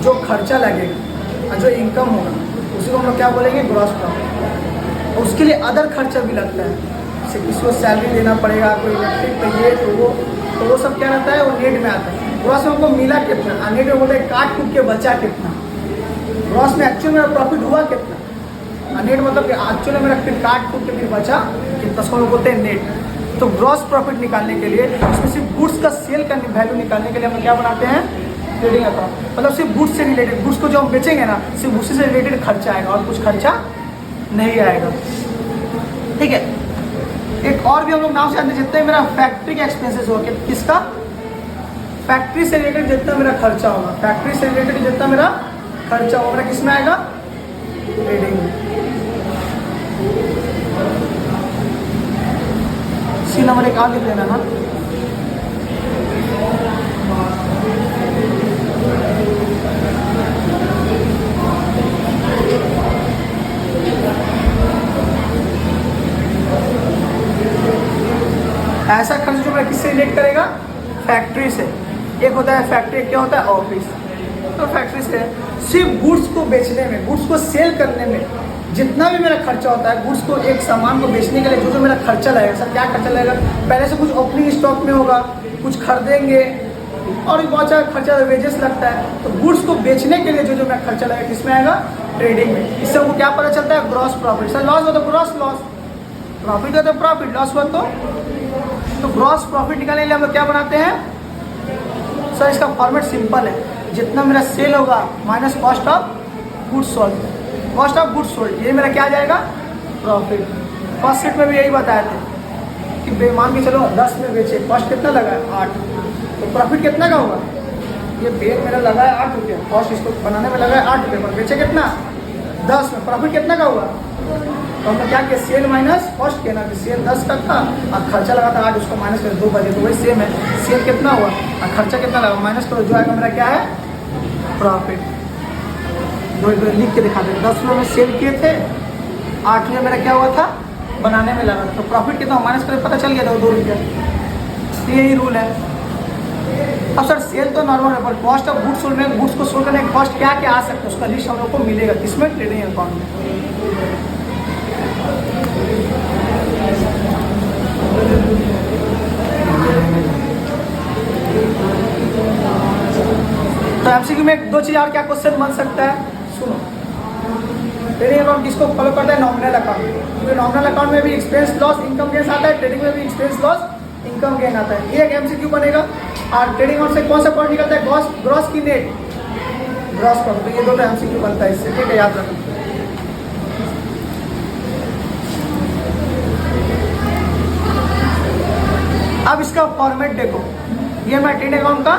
जो खर्चा लगेगा और जो इनकम होगा उसी को हम लोग क्या बोलेंगे, ग्रॉस प्रॉफिट। उसके लिए अदर खर्चा भी लगता है, जैसे किसी को सैलरी देना पड़ेगा, कोई इलेक्ट्रिक चाहिए तो वो सब क्या रहता है, वो नेट में आता है। ग्रॉस में हमको मिला कितना, नेट में बोलते हैं काट कूट के बचा कितना, ग्रॉस में एक्चुअल मेरा प्रॉफिट हुआ कितना, नेट मतलब एक्चुअली मेरा फिर काट कूट के फिर बचा कितना, उसको लोग बोलते हैं नेट। तो ग्रॉस प्रॉफिट निकालने के लिए उसमें सिर्फ गुड्स का सेल का वैल्यू निकालने के लिए हम क्या बनाते हैं, ट्रेडिंग अकाउंट। मतलब सिर्फ गुड्स से रिलेटेड, गुड्स को जो हम बेचेंगे ना, सिर्फ उसी से रिलेटेड खर्चा आएगा और कुछ खर्चा नहीं आएगा। ठीक है, एक और भी हम लोग नाम से जानते हैं, जितने मेरा फैक्ट्री के एक्सपेंसेस होगा, किसका, फैक्ट्री से रिलेटेड जितना मेरा खर्चा होगा, फैक्ट्री से रिलेटेड जितना मेरा खर्चा होगा, मेरा किस में आएगा, ट्रेडिंग में। सी नंबर 1 लिख लेना ना। ऐसा खर्च जो मैं किससे रिलेट करेगा, फैक्ट्री से। एक होता है फैक्ट्री, क्या होता है ऑफिस। तो फैक्ट्री से सिर्फ गुड्स को बेचने में, गुड्स को सेल करने में जितना भी मेरा खर्चा होता है, गुड्स को एक सामान को बेचने के लिए जो मेरा खर्चा लगेगा, सब क्या खर्चा लगेगा, पहले से कुछ ओपनिंग स्टॉक में होगा, कुछ खरीदेंगे और भी बहुत सारा खर्चा वेजेस लगता है। तो गुड्स को बेचने के लिए जो मेरा खर्चा लगेगा किसमें आएगा, ट्रेडिंग में। इससे हमको क्या पता चलता है, ग्रॉस प्रॉफिट। सर लॉस हो तो ग्रॉस लॉस, प्रॉफिट हो तो प्रॉफिट, लॉस हुआ तो ग्रॉस प्रॉफिट निकालने के लिए हम लोग क्या बनाते हैं। सर इसका फॉर्मेट सिंपल है, जितना मेरा सेल होगा minus cost of goods sold, cost of goods sold, ये मेरा क्या आ जाएगा, प्रॉफिट। फर्स्ट शीट में भी यही बताए थे कि मान के चलो 10 में बेचे, कॉस्ट कितना लगा है 8, तो प्रॉफिट कितना का होगा, ये पेन मेरा लगा है 8 रुपये, कॉस्ट इसको बनाने में लगा है 8 रुपये, पर बेचे कितना 10 में, प्रॉफिट कितना का हुआ। तो हमने क्या किया, सेल माइनस कॉस्ट किया ना, कि सेल 10 का था और खर्चा लगा था 8, उसको माइनस कर 2 बजे, तो वही सेम है, सेल कितना हुआ और खर्चा कितना लगा, माइनस करो, जो आएगा मेरा क्या है, प्रॉफिट। जो लिख के दिखा दें, 10 रुपये में सेल किए थे, 8 रुपये मेरा क्या हुआ था, बनाने में लगा, तो प्रॉफिट कितना माइनस करके पता चल गया था 2 रुपया। तो यही रूल है। अब सर सेल तो नॉर्मल है, पर कॉस्ट ऑफ गुड्स सोल्ड में, गुड्स को सोल्ड करने का कॉस्ट क्या क्या आ सकता है, उसका लिस्ट हम लोग को मिलेगा किसमें, ट्रेडिंग अकाउंट में। तो एमसीक्यू में 2 चीज़ और क्या क्वेश्चन बन सकता है, सुनो। ट्रेडिंग अकाउंट किसको फॉलो करता है, नॉमिनल अकाउंट, क्योंकि नॉमिनल अकाउंट में भी एक्सपेंस लॉस इनकम गेन आता है, ट्रेडिंग में भी एक्सपेंस लॉस इनकम गेन आता है। ये एक एमसीक्यू बनेगा। और ट्रेडिंग अकाउंट से कौन सा पॉइंट निकलता है, ग्रॉस की नेट, ग्रॉस प्रॉफिट, ये 2 एमसीक्यू बनता है इससे, ठीक है, याद रखना। अब इसका फॉर्मेट देखो, ये मैं ट्रेडिंग अकाउंट का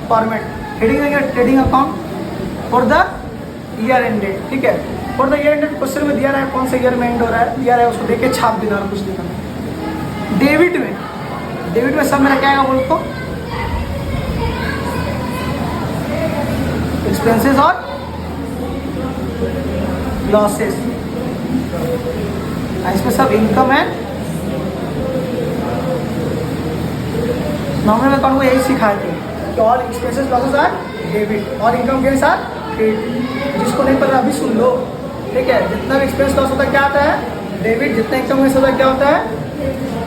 format, trading account for the year end date, ठीक है। For the year end date question में दिया रहा है कौन से ईयर में एंड हो रहा है, दिया रहा है, उसको देख के छाप देना और कुछ लिखना। डेबिट में सब मेरा क्या आएगा बोल को, एक्सपेंसेस और लॉसेस, इसमें सब इनकम है। नॉमिनल अकाउंट को यही सिखाए थे कि all expenses losses are debit और इनकम गेन्स आर क्रेडिट। जिसको नहीं पता अभी सुन लो, ठीक है। जितना भी एक्सपेंस लॉस होता है क्या आता है, डेबिट, जितना इनकम गेन्स होता है क्या होता है,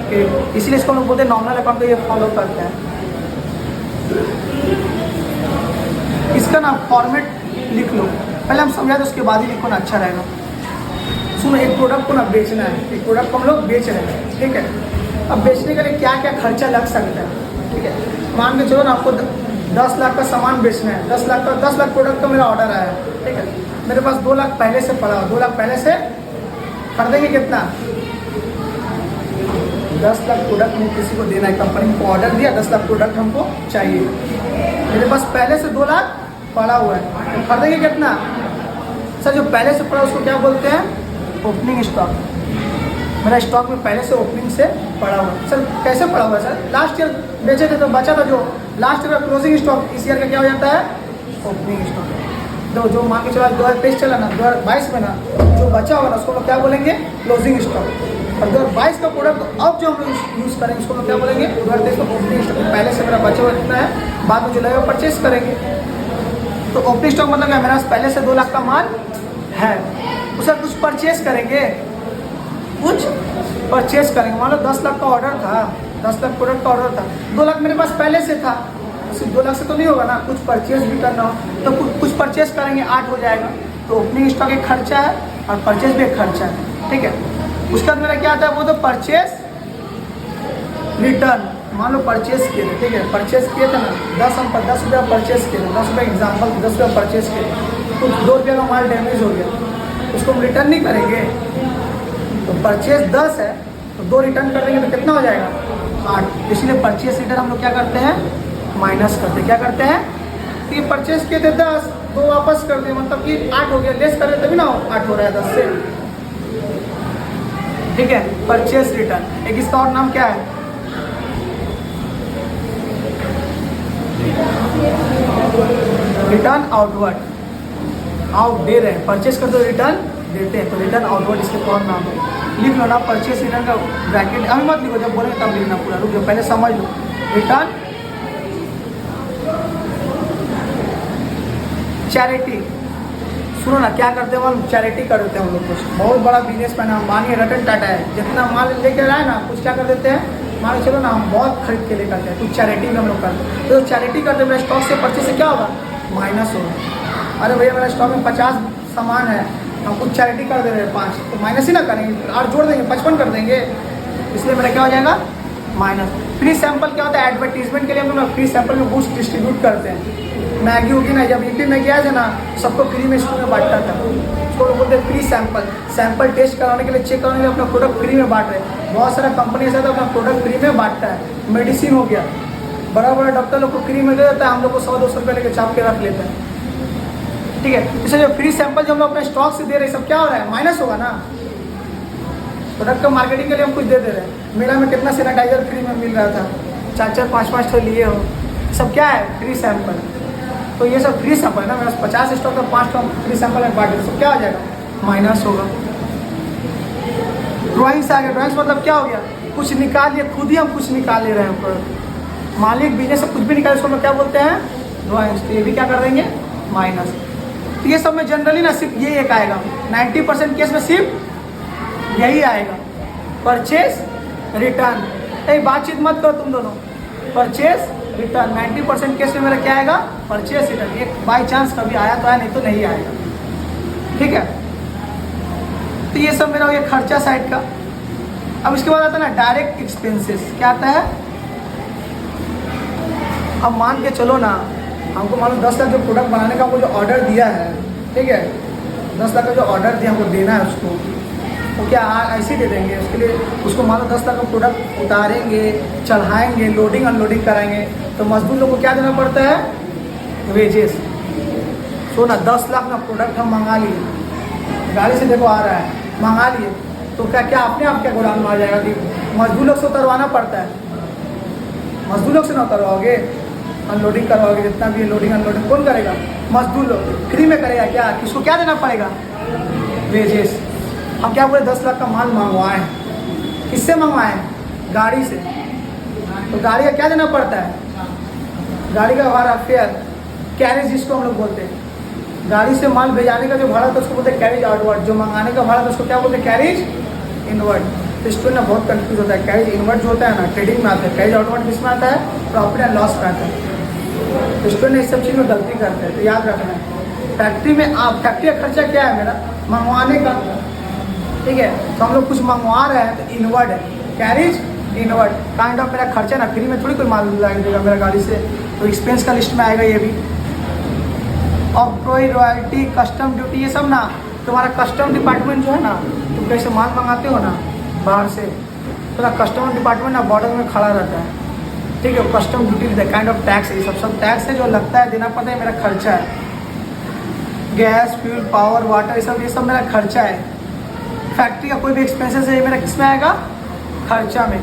क्रेडिट। इसीलिए इसको हम लोग बोलते हैं नॉमिनल अकाउंट को ये फॉलो करते हैं। इसका ना फॉर्मेट लिख लो, पहले हम समझा तो उसके बाद ही लिखो ना, अच्छा रहेगा। सुनो, एक प्रोडक्ट को ना बेचना है, एक प्रोडक्ट को हम लोग बेच रहे हैं, ठीक है। अब बेचने के लिए क्या क्या खर्चा लग सकता है, ठीक है। मान के चलो ना आपको 10 लाख का सामान बेचना है, 10 लाख प्रोडक्ट का मेरा ऑर्डर आया है, ठीक है। मेरे पास 2 लाख पहले से पड़ा, 2 लाख पहले से खरीदेंगे कितना, 10 लाख प्रोडक्ट में किसी को देना है, कंपनी को ऑर्डर दिया, 10 लाख प्रोडक्ट हमको चाहिए, मेरे पास पहले से 2 लाख पड़ा हुआ है, तो खरीदेंगे कितना? सर जो पहले से पड़ा उसको क्या बोलते हैं? Opening stock. मेरा स्टॉक में पहले से ओपनिंग से पड़ा हुआ है। सर कैसे पड़ा हुआ है सर? लास्ट ईयर बेचे थे तो बचा था, जो लास्ट ईयर का क्लोजिंग स्टॉक इस ईयर का क्या हो जाता है? Opening stock. तो जो मान के चला 2023 चला ना, 2022 में ना जो बचा होगा ना उसको लोग क्या बोलेंगे? Closing stock. और 2022 का प्रोडक्ट अब जो हम लोग यूज़ करेंगे उसको लोग क्या बोलेंगे? 2023 का ओपनिंग स्टॉक। पहले से मेरा बचा हुआ कितना है, बाद में जो लगेगा परचेस करेंगे। तो ओपनिंग स्टॉक मतलब क्या? मेरा पहले से 2 लाख का माल है, उसका कुछ परचेस करेंगे, कुछ परचेस करेंगे। मान लो 10 लाख का ऑर्डर था, 10 लाख प्रोडक्ट का ऑर्डर था, 2 लाख मेरे पास पहले से था, सिर्फ 2 लाख से तो नहीं होगा ना, कुछ परचेस भी करना हो तो कुछ परचेस करेंगे, 8 हो जाएगा। तो ओपनिंग स्टॉक एक खर्चा है और परचेस भी एक खर्चा है, ठीक है। उसके बाद मेरा क्या आता है? वो तो परचेस रिटर्न। मान लो परचेस किए थे, ठीक है, परचेस किए थे ना, 10 रुपया परचेस किए थे, 10 रुपये एग्जाम्पल, 10 रुपया परचेस किए, कुछ 2 रुपये का माल डैमेज हो गया, उसको हम रिटर्न नहीं करेंगे। तो परचेस 10 है तो 2 रिटर्न कर देंगे तो कितना हो जाएगा? 8। इसलिए परचेस रिटर्न हम लोग क्या करते हैं? माइनस करते हैं। क्या करते हैं? तो ये परचेस किए थे 10, 2 वापस कर दें, मतलब कि 8 हो गया, लेस कर देते तभी ना 8 हो रहा है 10 से, ठीक है। Purchase return. एक इसका और नाम क्या है? Return outward. आउट दे रहे हैं, परचेस कर दो रिटर्न देते हैं, तो रिटर्न आउटवर्ड इसके कौन नाम है? लिख लो ना, परचेस रिटर्न का ब्रैकेट अभी मत लिखो, जब बोलेंगे तब लिखना पूरा, रुक जाओ पहले समझ लो। Return charity. सुनो ना, क्या करते हैं हम? चैरिटी कर देते हैं हम लोग। कुछ बहुत बड़ा बिजनेस मैन है, मानिए रतन टाटा है, जितना माल लेकर आए ना, कुछ क्या कर देते हैं, मान लो चलो ना हम बहुत खरीद के लेकर आते हैं, कुछ चैरिटी में हम लोग करते हैं। तो चैरिटी करते मेरा स्टॉक से परचेस से क्या होगा? माइनस होगा। अरे भैया मेरा स्टॉक में 50 सामान है, हम कुछ चैरिटी कर दे रहे हैं 5, तो माइनस ही ना करेंगे, और जोड़ देंगे 55 कर देंगे, इसलिए मेरा क्या हो जाएगा? माइनस। फ्री सैंपल क्या होता है? एडवर्टीजमेंट के लिए हम लोग फ्री सैंपल में बूस्ट डिस्ट्रीब्यूट करते हैं। मैगी होगी ना, जब यूपी मैगी आया था ना, सबको फ्री में स्कूल में बांटता था, उसको लोग बोलते हैं फ्री सैंपल। सैंपल टेस्ट कराने के लिए, चेक कराने के लिए अपना प्रोडक्ट फ्री में बांट रहे हैं। बहुत सारा कंपनी ऐसा तो अपना प्रोडक्ट फ्री में बांटता है। मेडिसिन हो गया, बड़ा बड़ा डॉक्टर लोग को फ्री में दे देता है, हम लोग को 100-200 रुपये लेकर छाप के रख लेते हैं, ठीक है। इससे जो फ्री सैंपल जो हम लोग अपने स्टॉक से दे रहे हैं, सब क्या हो रहा है? माइनस होगा ना। प्रोडक्ट का मार्केटिंग के लिए हम कुछ दे रहे हैं। मेला में कितना सैनिटाइजर फ्री में मिल रहा था, 4-4, 5-5 तो लिए हो, सब क्या है? Free sample. तो ये सब फ्री सैंपल है ना, मेरा 50 स्टॉक का 5 फ्री सैंपल में बांटे, तो क्या हो जाएगा? माइनस होगा। ड्राइंग्स आ गया। ड्राइंग्स मतलब क्या हो गया? कुछ निकाल लिए, खुद ही हम कुछ निकाल ले रहे हैं प्रोडक्ट। मालिक बिजनेस से कुछ भी निकाले, उसको हम क्या बोलते हैं? ड्राइंग्स। तो ये भी क्या कर देंगे? माइनस। तो ये सब में जनरली ना सिर्फ ये एक आएगा, 90% केस में सिर्फ यही आएगा, परचेस रिटर्न। एक बातचीत मत करो तुम दोनों, परचेस रिटर्न। 90% केस में मेरा क्या आएगा? Purchase return. एक बाई चांस कभी आया तो आया, नहीं तो नहीं आएगा, ठीक है। तो ये सब मेरा हो गया खर्चा साइड का। अब इसके बाद आता है ना डायरेक्ट एक्सपेंसेस। क्या आता है? अब मान के चलो ना, हमको मान लो 10 लाख जो प्रोडक्ट बनाने का हमको जो ऑर्डर दिया है, ठीक है, 10 लाख का जो ऑर्डर दिया हमको देना है उसको, तो क्या ऐसे दे देंगे? उसके लिए उसको मान लो 10 लाख का प्रोडक्ट उतारेंगे, चढ़ाएंगे, लोडिंग अनलोडिंग कराएंगे, तो मजदूर लोग को क्या देना पड़ता है? वेजेस। सो ना 10 लाख का प्रोडक्ट हम मंगा लिए, गाड़ी से देखो आ रहा है, मंगा लिए, तो क्या क्या अपने आप क्या गोदाम में आ जाएगा कि मजदूर लोग से उतरवाना पड़ता है? मजदूर लोग से ना उतरवाओगे, अनलोडिंग करवाओगे, जितना भी लोडिंग अनलोडिंग कौन करेगा? मजदूर लोग। फ्री में करेगा क्या? किसको क्या देना पड़ेगा? वेजेस। हम क्या बोले 10 लाख का माल मंगवाए, किससे मंगवाए? गाड़ी से। तो गाड़ी का क्या देना पड़ता है? गाड़ी का भाड़ा, फेयर, कैरेज जिसको हम लोग बोलते हैं। गाड़ी से माल भेजाने का जो भाड़ा था उसको बोलते हैं कैरेज आउटवर्ड, जो मंगाने का भाड़ा था उसको क्या बोलते हैं? Carriage inward. तो स्टूडेंट ना बहुत कंफ्यूज होता है। कैरेज इनवर्ड जो होता है ना ट्रेडिंग में आता है, कैरेज आउटवर्ड किस में आता है? प्रॉफिट एंड लॉस में आता है। तो स्टूडेंट इस सब चीज़ में गलती करते हैं, तो याद रखना है। फैक्ट्री में आप, फैक्ट्री का खर्चा क्या है मेरा? मंगवाने का, ठीक है। तो हम लोग कुछ मंगवा रहे हैं तो इनवर्ड है, कैरेज इनवर्ड। काइंड ऑफ मेरा खर्चा ना, फ्री में थोड़ी कोई माल देगा मेरा गाड़ी से, तो एक्सपेंस का लिस्ट में आएगा ये भी। ऑक्ट्रॉय, रॉयल्टी, कस्टम ड्यूटी, ये सब ना तुम्हारा कस्टम डिपार्टमेंट जो है ना, तुम कैसे माल मंगाते हो ना बाहर से, तो ना कस्टम डिपार्टमेंट ना बॉर्डर में खड़ा रहता है, ठीक है, custom duty the kind of tax है, ये सब टैक्स है जो लगता है, देना पड़ता है, मेरा खर्चा है। गैस, फ्यूल, पावर, वाटर, ये सब मेरा खर्चा है। फैक्ट्री का कोई भी एक्सपेंसेस है ये मेरा किस में आएगा? खर्चा में।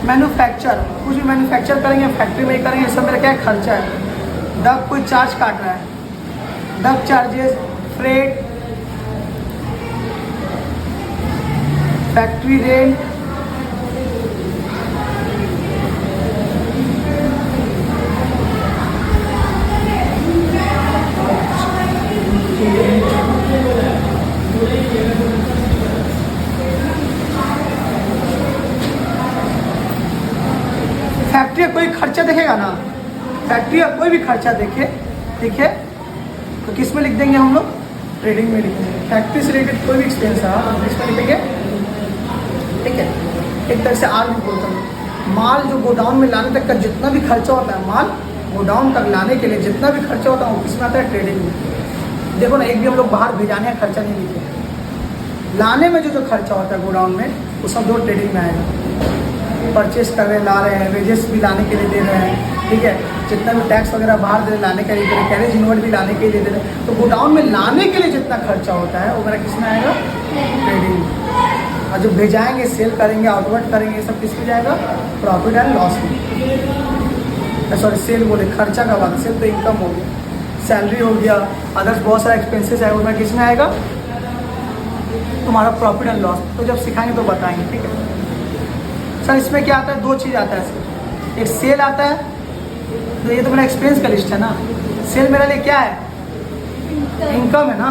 मैन्युफैक्चर, कुछ भी मैन्युफैक्चर करेंगे फैक्ट्री में ही करेंगे, ये सब मेरा क्या है? खर्चा है। डक कोई चार्ज काट रहा है, duck charges, freight, factory rent, factory का कोई खर्चा देखेगा ना, फैक्ट्री का कोई भी खर्चा देखे, ठीक है, तो किस में लिख देंगे हम लोग? ट्रेडिंग में लिखेंगे। फैक्ट्री से रिलेटेड कोई भी एक्सपेंस है हम इसमें लिखेंगे, ठीक है। एक तरह से आर भी बोलता हूँ, माल जो गोडाउन में लाने तक का जितना भी खर्चा होता है, माल गोडाउन तक लाने के लिए जितना भी खर्चा होता है वो किसमें आता है? ट्रेडिंग में। देखो ना, एक भी हम लोग बाहर भेजाने का खर्चा नहीं लिखे, लाने में जो खर्चा होता है गोडाउन में वो सब दो ट्रेडिंग में आएगा। परचेस कर रहे हैं, ला रहे हैं, वेजेस भी लाने के लिए दे रहे हैं, ठीक है, जितना भी टैक्स वगैरह बाहर दे लाने के लिए दे रहे हैं, कैरेज इनवर्ट भी लाने के लिए दे रहे हैं, तो गोडाउन में लाने के लिए जितना खर्चा होता है वो मेरा किस में आएगा? ट्रेडिंग। और जो भेजाएंगे, सेल करेंगे, आउटवर्ड करेंगे, ये सब किस में जाएगा? प्रॉफिट एंड लॉस में। सॉरी, सेल बोले, खर्चा का बात, सेल तो इनकम हो गया, सैलरी हो गया, अदर्स बहुत सारा एक्सपेंसेस है, वो मेरा किस में आएगा? तुम्हारा प्रॉफिट एंड लॉस। तो जब सिखाएंगे तो बताएंगे, ठीक है। सर इसमें क्या आता है? दो चीज़ आता है सर, एक सेल आता है, तो ये तो मेरा एक्सपेंस का लिस्ट है ना, सेल मेरे लिए क्या है? इनकम है ना,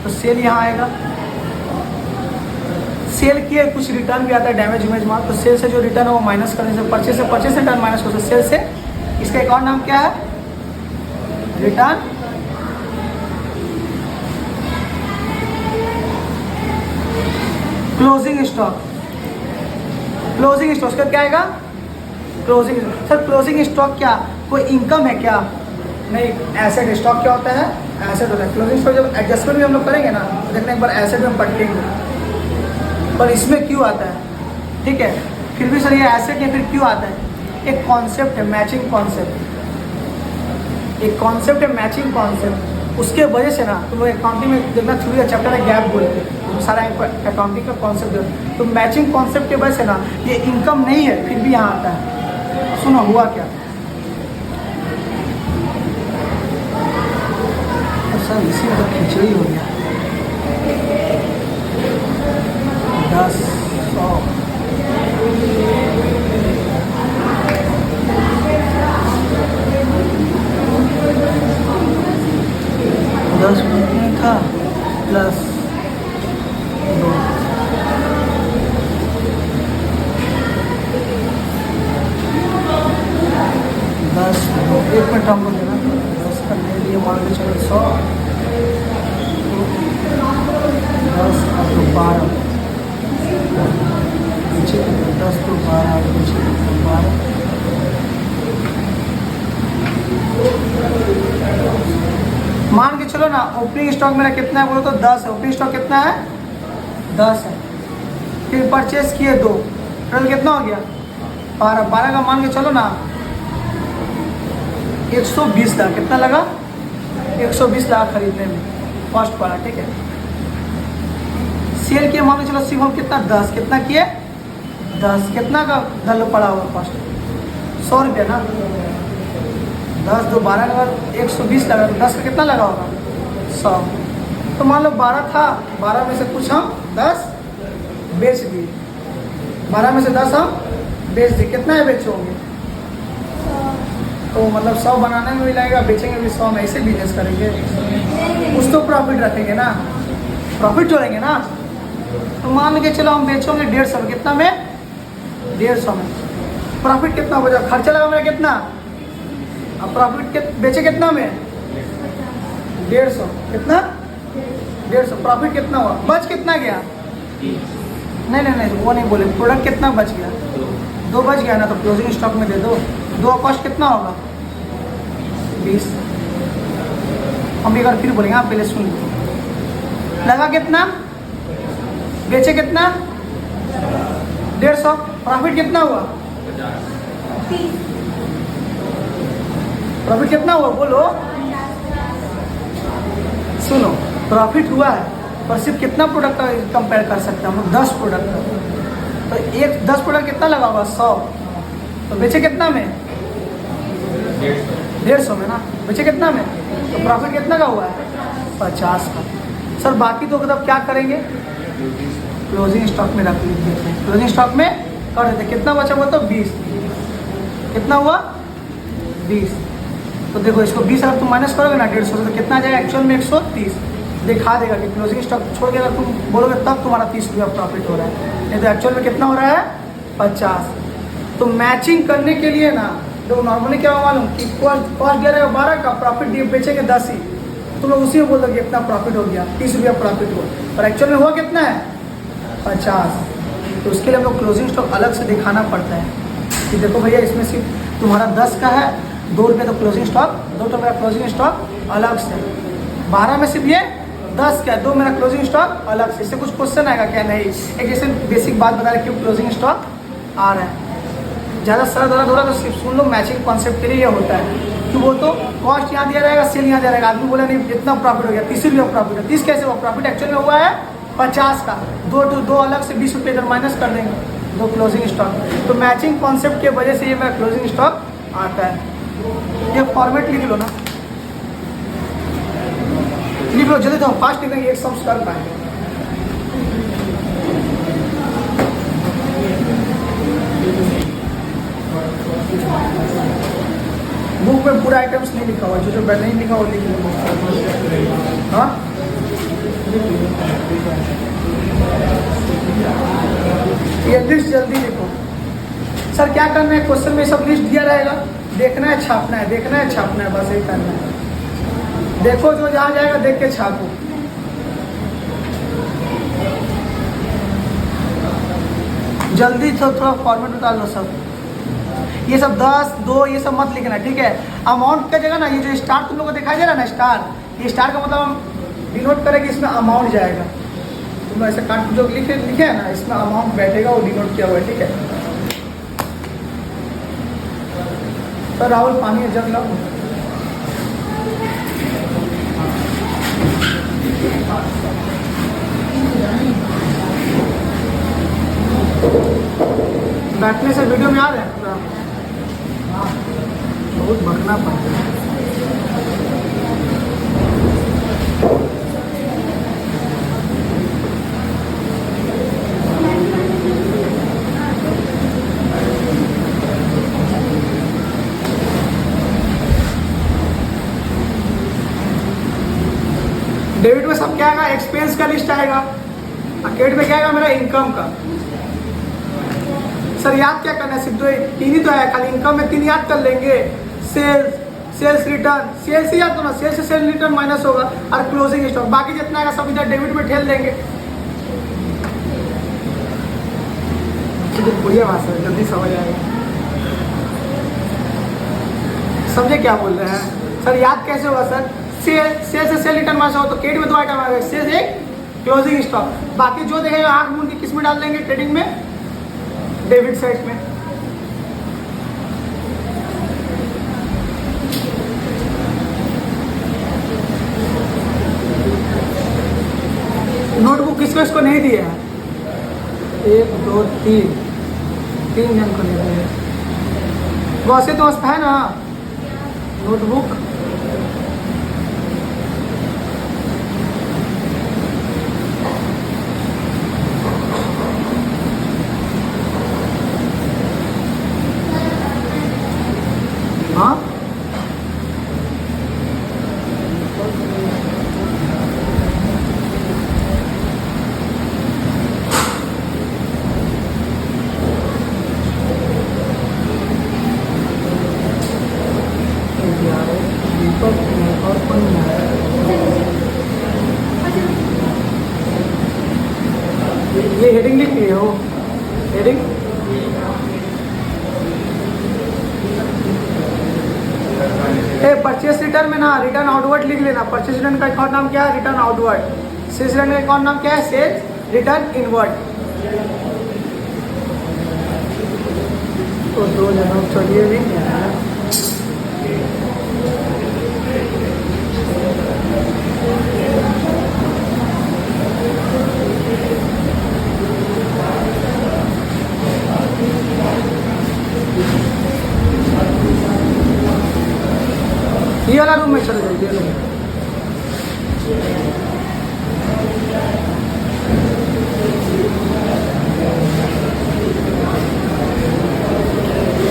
तो सेल यहाँ आएगा। सेल किए कुछ रिटर्न भी आता है, डैमेज इमेज माल, तो सेल से जो रिटर्न है वो माइनस करने से, परचेस से रिटर्न माइनस हो, सेल से इसका एक और नाम क्या है? Return. Closing stock, closing stock का क्या आएगा? क्लोजिंग। सर क्लोजिंग स्टॉक क्या कोई इनकम है क्या? नहीं, एसेट। स्टॉक क्या होता है? एसेट होता है। क्लोजिंग स्टॉक जब एडजस्टमेंट भी हम लोग करेंगे ना, तो देखना एक बार एसेट में पढ़ेंगे, पर इसमें क्यों आता है, ठीक है। फिर भी सर ये एसेट या फिर क्यों आता है? एक कॉन्सेप्ट है, मैचिंग कॉन्सेप्ट, एक कॉन्सेप्ट है मैचिंग कॉन्सेप्ट, उसके वजह से ना तुम लोग अकाउंटिंग में देखना थ्रू या चैप्टर है गैप बोलते हैं, सारा अकाउंटिंग का कॉन्सेप्ट है, तो मैचिंग कॉन्सेप्ट के वजह से ना ये इनकम नहीं है फिर भी यहाँ आता है। सुनो हुआ क्या? सर इसी में तो खिचड़ी हो गया। 10 100 10 में था प्लस 2, एक मिनट हमको देना, 10 का ले लिए, मान के चलो 100, 10 और 12 पीछे, 10 तो 12 पीछे 12, मान के चलो ना ओपनिंग स्टॉक मेरा कितना है बोलो तो 10 है। ओपनिंग स्टॉक कितना है? 10 है। फिर परचेस किए 2, टोटल कितना हो गया? 12। 12 का मान के चलो ना 120 लाख। कितना लगा? 120 लाख खरीदने में, फर्स्ट पड़ा, ठीक है। सेल किए मान के चलो सिर्फ हम कितना? 10। कितना किए? 10। कितना का धन पड़ा होगा फर्स्ट? 100 रुपये ना। 10 2 12 का 120 लगा, तो 10 का कितना लगा होगा? 100। तो मान लो 12 था, 12 में से कुछ हम 10 बेच दिए, 12 में से 10 हम बेच दिए। कितना है बेचे होंगे? तो मतलब 100 बनाने में भी लगेगा, बेचेंगे भी 100 में, ऐसे बिजनेस करेंगे, कुछ तो प्रॉफिट रखेंगे ना, प्रॉफिट जोड़ेंगे ना। तो मान के चलो हम बेचोगे 150 में। कितना में? 150 में। प्रॉफिट कितना हो जाएगा? खर्चा लगा मेरा कितना, अब प्रॉफिट बेचे कितना में? 150। कितना? 150। प्रॉफिट कितना हुआ? बच कितना गया? नहीं वो नहीं बोले, प्रोडक्ट कितना बच गया? 2 बच गया ना, तो क्लोजिंग स्टॉक में दे दो। 2 कॉस्ट कितना होगा? 20। हम एक बार फिर बोलेंगे, आप पहले सुन लो। लगा कितना? बेचे कितना? 150। प्रॉफिट कितना हुआ? प्रॉफिट कितना हुआ बोलो। सुनो, प्रॉफिट हुआ है पर सिर्फ कितना प्रोडक्ट कंपेयर कर सकते हैं हम लोग? 10 प्रोडक्ट। तो एक 10 प्रोडक्ट कितना लगा होगा? 100। तो बेचे कितना में? 150 में ना। बेचे कितना में? तो प्रॉफिट कितना का हुआ है? 50 का। सर बाकी तो मतलब क्या करेंगे? क्लोजिंग स्टॉक में रख लीजिए। क्लोजिंग स्टॉक में कर देते। कितना बचा हुआ? तो 20। कितना हुआ? 20। तो देखो इसको 20 अगर तुम माइनस करोगे ना 150 तो कितना आ जाएगा? एक्चुअल में 130 दिखा देगा कि क्लोजिंग स्टॉक छोड़ के अगर तुम बोलोगे तब तुम्हारा 30 रुपया प्रॉफिट हो रहा है। नहीं तो एक्चुअल में कितना हो रहा है? 50। तो मैचिंग करने के लिए ना तो नॉर्मली क्या मालूम कि कॉस्ट दिया रहेगा 12 का, प्रॉफिट दिए बेचेंगे 10 ही, तुम लोग उसी में बोल दो कि इतना प्रॉफिट हो गया, 30 रुपया प्रॉफिट हुआ, पर एक्चुअल में हुआ कितना है? 50। तो उसके लिए हम लोग क्लोजिंग स्टॉक अलग से दिखाना पड़ता है कि देखो भैया इसमें सिर्फ तुम्हारा 10 का है, 2 रुपये तो क्लोजिंग स्टॉक, 2 तो मेरा क्लोजिंग स्टॉक अलग से, 12 में सिर्फ ये 10 का है, 2 मेरा क्लोजिंग स्टॉक अलग से। इससे कुछ क्वेश्चन आएगा क्या? नहीं। एक जैसे बेसिक बात बता रहे क्यों क्लोजिंग स्टॉक आ रहा है। ज़्यादा सरल दर्द हो रहा है तो सिर्फ सुन लो, मैचिंग कॉन्सेप्ट के लिए ये होता है कि वो तो कॉस्ट यहाँ दिया रहेगा, सेल यहाँ दिया रहेगा, आदमी बोला नहीं इतना प्रॉफिट हो गया, 30 रुपया प्रॉफिट है, 30 कैसे हुआ? प्रॉफिट एक्चुअल में हुआ है 50 का, दो अलग से 20 रुपये इधर माइनस कर देंगे, 2 क्लोजिंग स्टॉक। तो मैचिंग कॉन्सेप्ट की वजह से ये मेरा क्लोजिंग स्टॉक आता है। ये फॉर्मेट लिख लो ना, लिख लो जल्दी, तो फास्ट लिखेंगे, एक सम कर पाएंगे। बुक में पूरा आइटम्स नहीं लिखा हुआ, जो नहीं लिखा हुआ लिख लो। हाँ ये लिस्ट जल्दी लिखो। सर क्या करना है? क्वेश्चन में सब लिस्ट दिया रहेगा, देखना है छापना है, देखना है छापना है, बस यही करना है। देखो जो जहाँ जाएगा देख के छापो। जल्दी थोड़ा फॉर्मेट उतार लो सब। ये सब 10, 2 ये सब मत लिखना, ठीक है। अमाउंट का जगह ना ये जो स्टार तुम लोग को दिखाई दे रहा है ना स्टार, ये स्टार का मतलब हम डिनोट करेंगे, इसमें अमाउंट जाएगा। तुम ऐसे काट जो लिखे है ना, इसमें अमाउंट बैठेगा, वो डिनोट किया हुआ है, ठीक है। सर राहुल पानी जग लो। बैठने से वीडियो में आ रहे हैं पूरा, बहुत भरना पड़ता है। डेबिट में सब क्या आएगा? एक्सपेंस का लिस्ट आएगा, और क्रेडिट में क्या आएगा? मेरा इनकम का। सर याद क्या करना है? सिर्फ 3 ही तो है, खाली इनकम में 3 याद कर लेंगे। सेल्स रिटर्न, सेल्स ही याद दो ना, सेल्स से सेल रिटर्न माइनस होगा, और क्लोजिंग स्टॉक, बाकी जितना आएगा सब इधर डेबिट में ठेल देंगे। बढ़िया बात है, जल्दी समझ आएगा। समझे क्या बोल रहे हैं? सर याद कैसे होगा सर? सेल से सेल रिटर्न माइनस होगा तो क्रेडिट में 2 आइटम आएगा, सेल्स एक, क्लोजिंग स्टॉक, बाकी जो देखेगा आंख मूंद के किस में डाल देंगे? ट्रेडिंग में, डेबिट साइड में। नोटबुक किसको नहीं दिया है? 1 2 3 जन को नहीं दिया। वैसे तो है ना नोटबुक, हाँ ये हेडिंग लिख लिए हो? हेडिंग परचेस रिटर्न में ना रिटर्न आउटवर्ड लिख लेना। परचेस रिटर्न का एक और नाम क्या है? Return outward. सेल्स रिटर्न का एक और नाम क्या है? Sales return inward. तो 2 जनों चलिए भी ये वाला रूम में चले जाइए।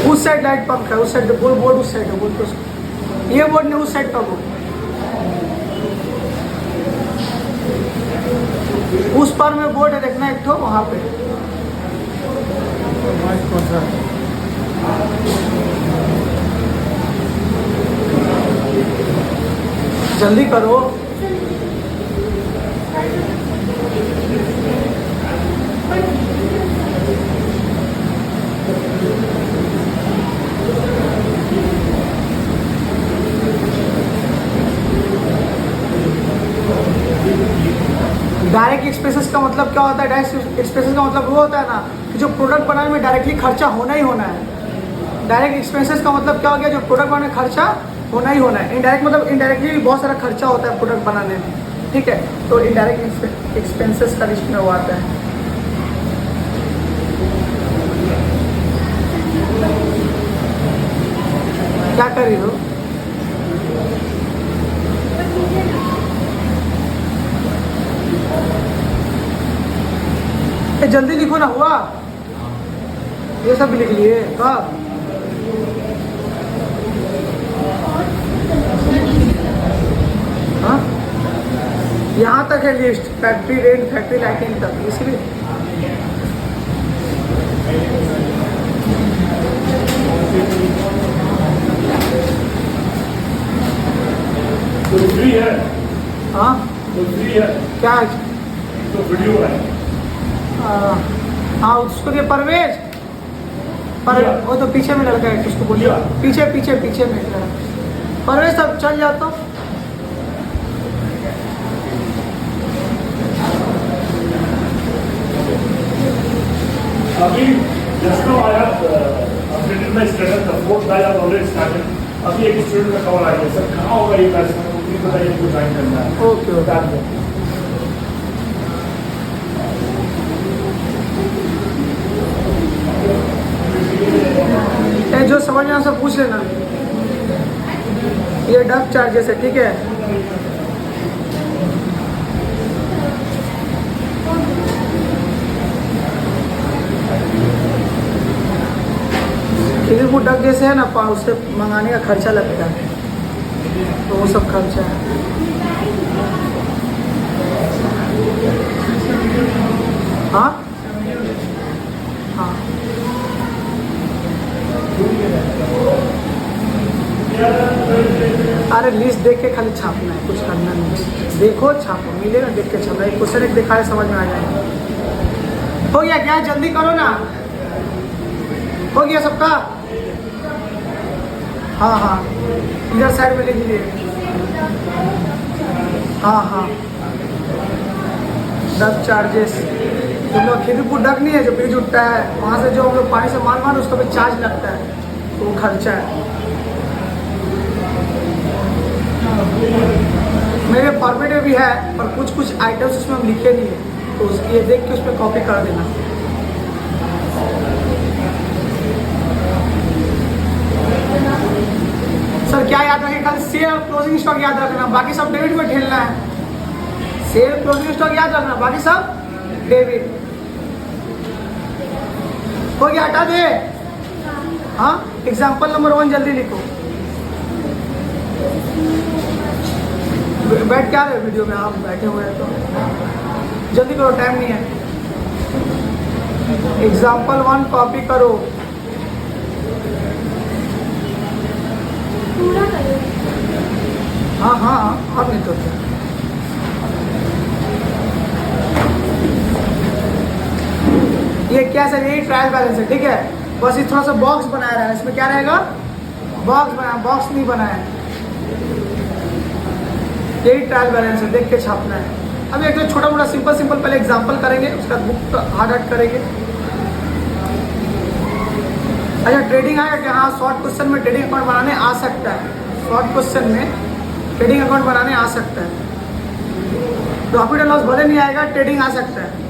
उस साइड लाइट पंप है, उस साइड बोर्ड उस साइड है, बोर्ड तो ये बोर्ड नहीं, उस साइड का बोर्ड। उस पर में बोर्ड है, देखना एक ठो वहां पे। जल्दी करो। डायरेक्ट एक्सपेंसेस का मतलब क्या होता है? डायरेक्ट एक्सपेंसेस का मतलब वो होता है ना कि जो प्रोडक्ट बनाने में डायरेक्टली खर्चा होना ही होना है। डायरेक्ट एक्सपेंसेस का मतलब क्या हो गया? जो प्रोडक्ट बनाने में खर्चा होना ही होना है। इनडायरेक्ट मतलब इनडायरेक्टली भी बहुत सारा खर्चा होता है प्रोडक्ट बनाने में, ठीक है। तो इनडायरेक्ट एक्सपेंसेस का लिस्ट में वो आता है। क्या कर रही हो? जल्दी लिखो ना, हुआ ये सब भी लिख लिए कब? हाँ, यहाँ तक है list, factory rent, factory lighting तक, इसलिए तो फ्री है। हाँ तो फ्री है क्या है? तो वीडियो है। हाँ उसको ये परवेज पर वो तो पीछे में लड़का है, उसको बोलिए पीछे पीछे पीछे में लड़का परवेज। सब चल जाता हूँ। अभी just now I have updated my status, the fourth batch has already started. अभी एक स्टूडेंट का कॉल आ गया, सर कहाँ होगा ये बैच? मुझे बताइए, इनको ज्वाइन करना है। Okay okay. जो समझ में आ सब पूछ लेना। ये डब चार्जेस है, ठीक है। किसी को डब जैसे है ना, उससे मंगाने का खर्चा लगता है, तो वो सब खर्चा है। हाँ हाँ अरे लिस्ट देख के खाली छापना है, कुछ करना नहीं। देखो छापो, मिलेगा, देख के छापना। एक क्वेश्चन एक दिखाए, समझ में आ जाएगा। हो गया क्या? जल्दी करो ना। हो गया सबका? हाँ हाँ इधर साइड में लिख लीजिए। हाँ हाँ डक चार्जेस, जो लोग खिदीपुर डक नहीं है, जो ब्रिज उठता है वहाँ से जो हम लोग पानी से मार उसका भी चार्ज लगता है, तो वो खर्चा है। मेरे फॉर्मेट में भी है, पर कुछ कुछ आइटम्स उसमें हम लिखे नहीं है, तो ये देख के उस पर कॉपी कर देना। सर क्या याद रखें? खाली सेल और क्लोजिंग स्टॉक याद रखना, बाकी सब डेबिट में ठेलना है। सेल क्लोजिंग स्टॉक याद रखना, बाकी सब डेबिट। हो गया? हटा दे। हाँ एग्जाम्पल नंबर 1 जल्दी लिखो। बैठ क्या रहे वीडियो में? आप बैठे हुए हैं तो जल्दी करो, टाइम नहीं है। एग्जाम्पल 1 कॉपी करो। हाँ हाँ अब नहीं तो क्या। ये क्या सर? यही ट्रायल बैलेंस है, ठीक है। बस ये थोड़ा सा बॉक्स बनाया रहा है, इसमें क्या रहेगा? बॉक्स बनाया, बॉक्स नहीं बनाया। यही ट्रायल बैलेंस है, देख के छापना है। अब एक तो छोटा मोटा सिंपल सिंपल पहले एग्जांपल करेंगे, उसका बुक हार्ड हार्ड करेंगे। अच्छा ट्रेडिंग आएगा कि हाँ शॉर्ट क्वेश्चन में ट्रेडिंग अकाउंट बनाने आ सकता है, शॉर्ट क्वेश्चन में ट्रेडिंग अकाउंट बनाने आ सकता है। प्रॉफिट एंड लॉस भले नहीं आएगा, ट्रेडिंग आ सकता है।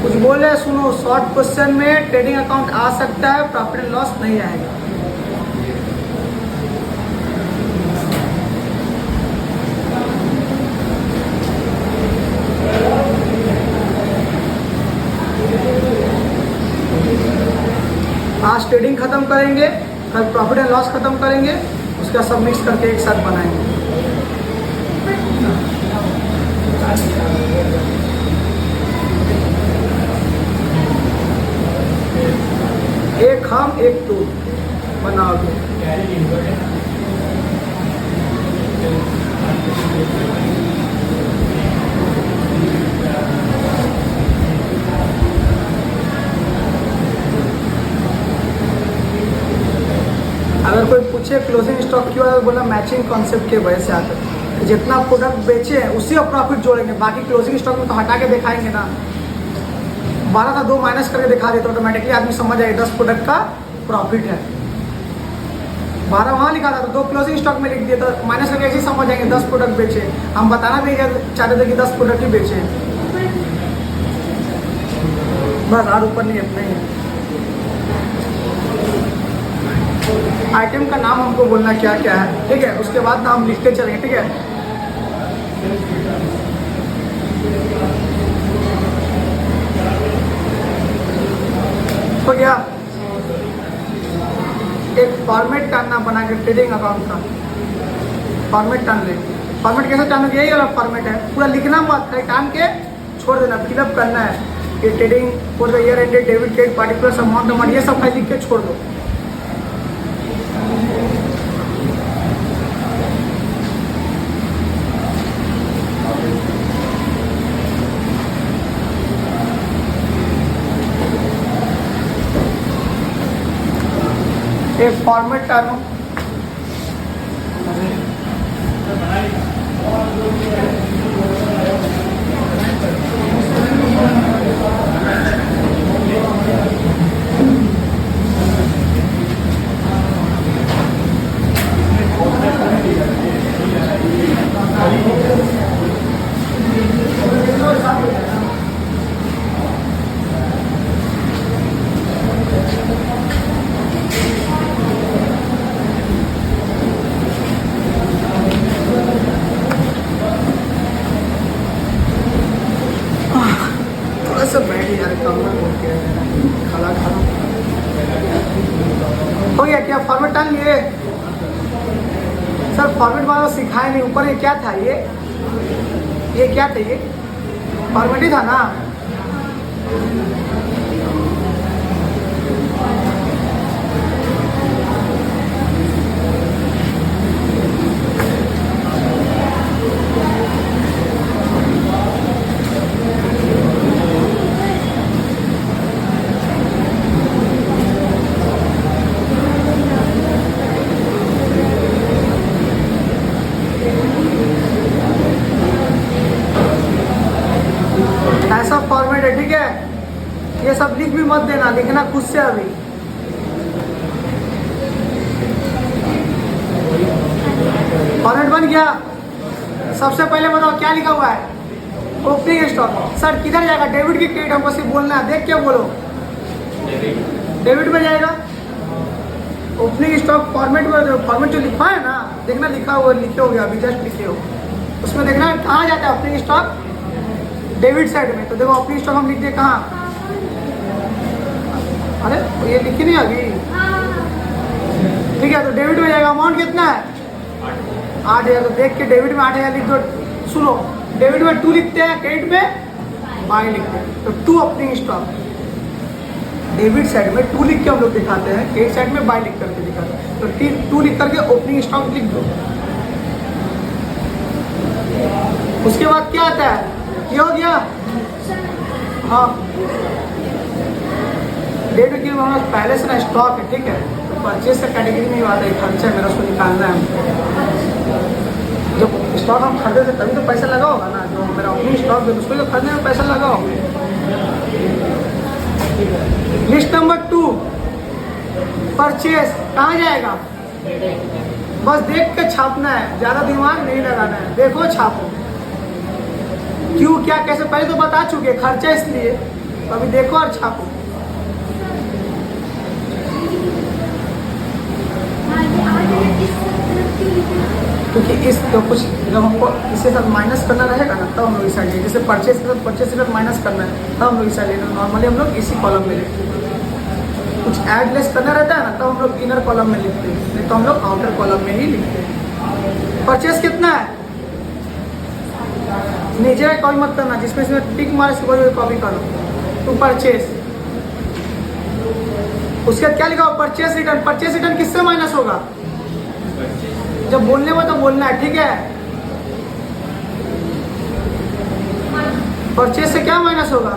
कुछ बोल रहे सुनो, शॉर्ट क्वेश्चन में ट्रेडिंग अकाउंट आ सकता है, प्रॉफिट एंड लॉस नहीं आएगा। आज ट्रेडिंग खत्म करेंगे, कल प्रॉफिट एंड लॉस खत्म करेंगे, उसका सब मिक्स करके एक साथ बनाएंगे। एक हम एक तू बनाओगे। अगर कोई पूछे क्लोजिंग स्टॉक क्यों है, बोला मैचिंग कॉन्सेप्ट के वजह से आता है। जितना प्रोडक्ट बेचे हैं उसी का प्रॉफिट जोड़ेंगे, बाकी क्लोजिंग स्टॉक में तो हटा के दिखाएंगे ना। 12 था 2 माइनस करके दिखा देते ऑटोमेटिकली आदमी समझ जाए 10 प्रोडक्ट का प्रॉफिट है। 12 वहाँ लिखा था तो 2 क्लोजिंग स्टॉक में लिख दिए तो माइनस करके ऐसे ही समझ जाएंगे 10 प्रोडक्ट बेचे। हम बताना भी चाहते थे कि 10 प्रोडक्ट ही बेचे, बस और ऊपर नहीं इतना ही है। आइटम का नाम हमको बोलना क्या क्या है, ठीक है, उसके बाद नाम लिखते चलेंगे, ठीक है। हो गया। एक फॉर्मेट टानना बना के ट्रेडिंग अकाउंट का फॉर्मेट टान ले। फॉर्मेट कैसे टानोगे, यही वाला फॉर्मेट है, पूरा लिखना मत, खाली टान के छोड़ देना, फिलअप करना है कि trading for the year ended debit credit particular amount, ये सब खाली लिख के छोड़ दो। एक फॉर्मेट टानो, सब बैठ यार खाना खाना हो गया। क्या फॉर्मेट टान लिए सर? फॉर्मेट वाला सिखाया नहीं, ऊपर ये क्या था, ये क्या था, ये फॉर्मेट ही था ना। ऐसा फॉर्मेट है, ठीक है। ये सब लिख भी मत देना, लिखना खुद से। अभी फॉर्मेट बन गया। सबसे पहले बताओ क्या लिखा हुआ है, ओपनिंग स्टॉक। सर किधर जाएगा, डेबिट की क्रेडिट, हमको सिर्फ बोलना है, देख के बोलो। डेबिट में जाएगा ओपनिंग स्टॉक। फॉर्मेट में फॉर्मेट जो लिखा है ना, देखना लिखा हुआ, लिखे हो गया अभी जस्ट लिखे हो, उसमें देखना कहाँ जाता है ओपनिंग स्टॉक, डेबिट साइड में। तो देखो ओपनिंग स्टॉक हम लिख दिए कहाँ, अरे ये लिखी नहीं अभी, ठीक है। तो डेबिट में जाएगा, अमाउंट कितना है 8,000। तो देख के डेबिट में 8,000 लिख दो। सुनो, डेबिट में 2 लिखते हैं, क्रेडिट में बाई लिखते हैं। तो 2 ओपनिंग स्टॉक, डेबिट साइड में 2 लिख के हम लोग दिखाते हैं, क्रेडिट साइड में बाई लिख करके दिखाते हैं। तो 2 लिख करके ओपनिंग स्टॉक लिख दो। उसके बाद क्या आता है, ये हो गया। हाँ, डेबिट की हमारा पहले से ना स्टॉक है, ठीक है। तो परचेज का कैटेगरी में आता है, खर्चा है मेरा, उसको निकालना है हमको। जब स्टॉक हम खरीदे थे तभी तो पैसा लगा होगा ना, जो मेरा ओपनिंग स्टॉक है उसको तो खरीदने में पैसा लगा होगा। लिस्ट नंबर परचेस कहाँ जाएगा? बस देख के छापना है, ज्यादा दिमाग नहीं लगाना है, देखो छापो। क्यों क्या कैसे पहले तो बता चुके, खर्चा इसलिए, तो अभी देखो और छापो। क्योंकि इस तो कुछ जब हमको इसके साथ माइनस करना रहेगा ना, तब हम लोग इस साइड, जैसे परचेस के साथ परचेस के साथ माइनस करना है, तब हम लोग इस साइड, नॉर्मली हम लोग इसी कॉलम में लिखते हैं। कुछ ऐड लेस करना रहता है ना, तब हम लोग इनर कॉलम में लिखते हैं, नहीं तो हम लोग आउटर कॉलम में ही लिखते हैं। परचेस कितना है? नीचे का कॉपी मत करना, जिसमें इसमें टिक मार इसको कॉपी करो। तो परचेस, उसके बाद क्या लिखा हो? Purchase return. परचेस रिटर्न किससे माइनस होगा? जब बोलने में तो बोलना है, ठीक है। परचेस से क्या माइनस होगा?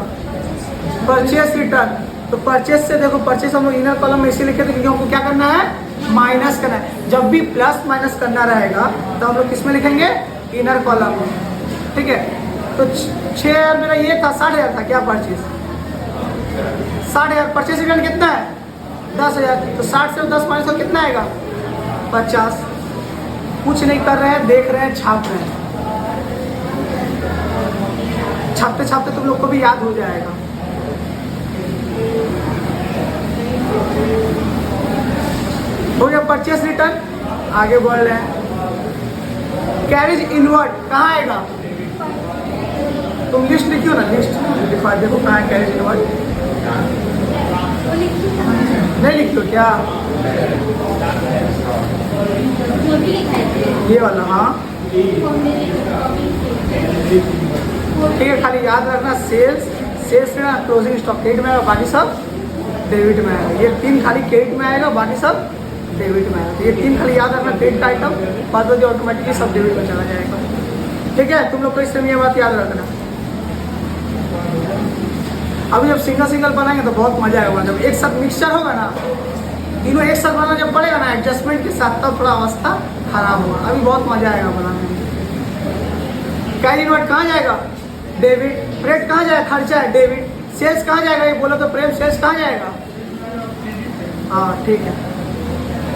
Purchase return. तो परचेस से देखो, परचेस हम लोग इनर कॉलम में इसीलिए लिखे थे क्योंकि हमको क्या करना है? माइनस करना है। जब भी प्लस माइनस करना रहेगा तो हम लोग किस में लिखेंगे? इनर कॉलम में, ठीक है। तो 6,000 मेरा ये था, 60,000 था क्या परचेस? 60,000। परचेस रिटर्न कितना है? 10,000। तो 60 से 10 माइनस तो कितना आएगा? 50। कुछ नहीं कर रहे हैं, देख रहे हैं, छाप रहे हैं। छापते छापते तुम लोग को भी याद हो जाएगा। हो गया परचेस रिटर्न। आगे बढ़ रहे हैं। कैरेज इनवर्ड कहाँ आएगा? तुम लिस्ट लिखियो ना, लिस्ट दिखा, देखो कहाँ है कैरेज इनवर्ड। नहीं लिखियो क्या? ये वाला, हाँ ठीक है। खाली याद रखना, सेल्स में क्लोजिंग स्टॉक क्रेडिट में आएगा, बाकी सब डेबिट में आएगा। ये 3 खाली क्रेडिट में आएगा, बाकी सब डेबिट में आएगा। ये 3 खाली याद रखना, क्रेडिट का आइटम, बाद में ऑटोमेटिकली सब डेबिट में चला जाएगा, ठीक है। तुम लोग को इससे ये बात याद रखना। अभी जब सिंगल सिंगल बनाएंगे तो बहुत मजा आएगा। जब एक साथ मिक्सचर होगा ना, तीनों एक साथ बनाना जब पड़ेगा ना एडजस्टमेंट के साथ, तब थोड़ा अवस्था खराब होगा। अभी बहुत मजा आएगा बनाने में। कैश इनवर्ड कहाँ जाएगा? डेबिट। फ्रेट कहाँ जाएगा? खर्चा है, डेबिट। सेल्स कहाँ जाएगा? ये बोलो तो प्रेम, सेल्स कहाँ जाएगा? हाँ ठीक है।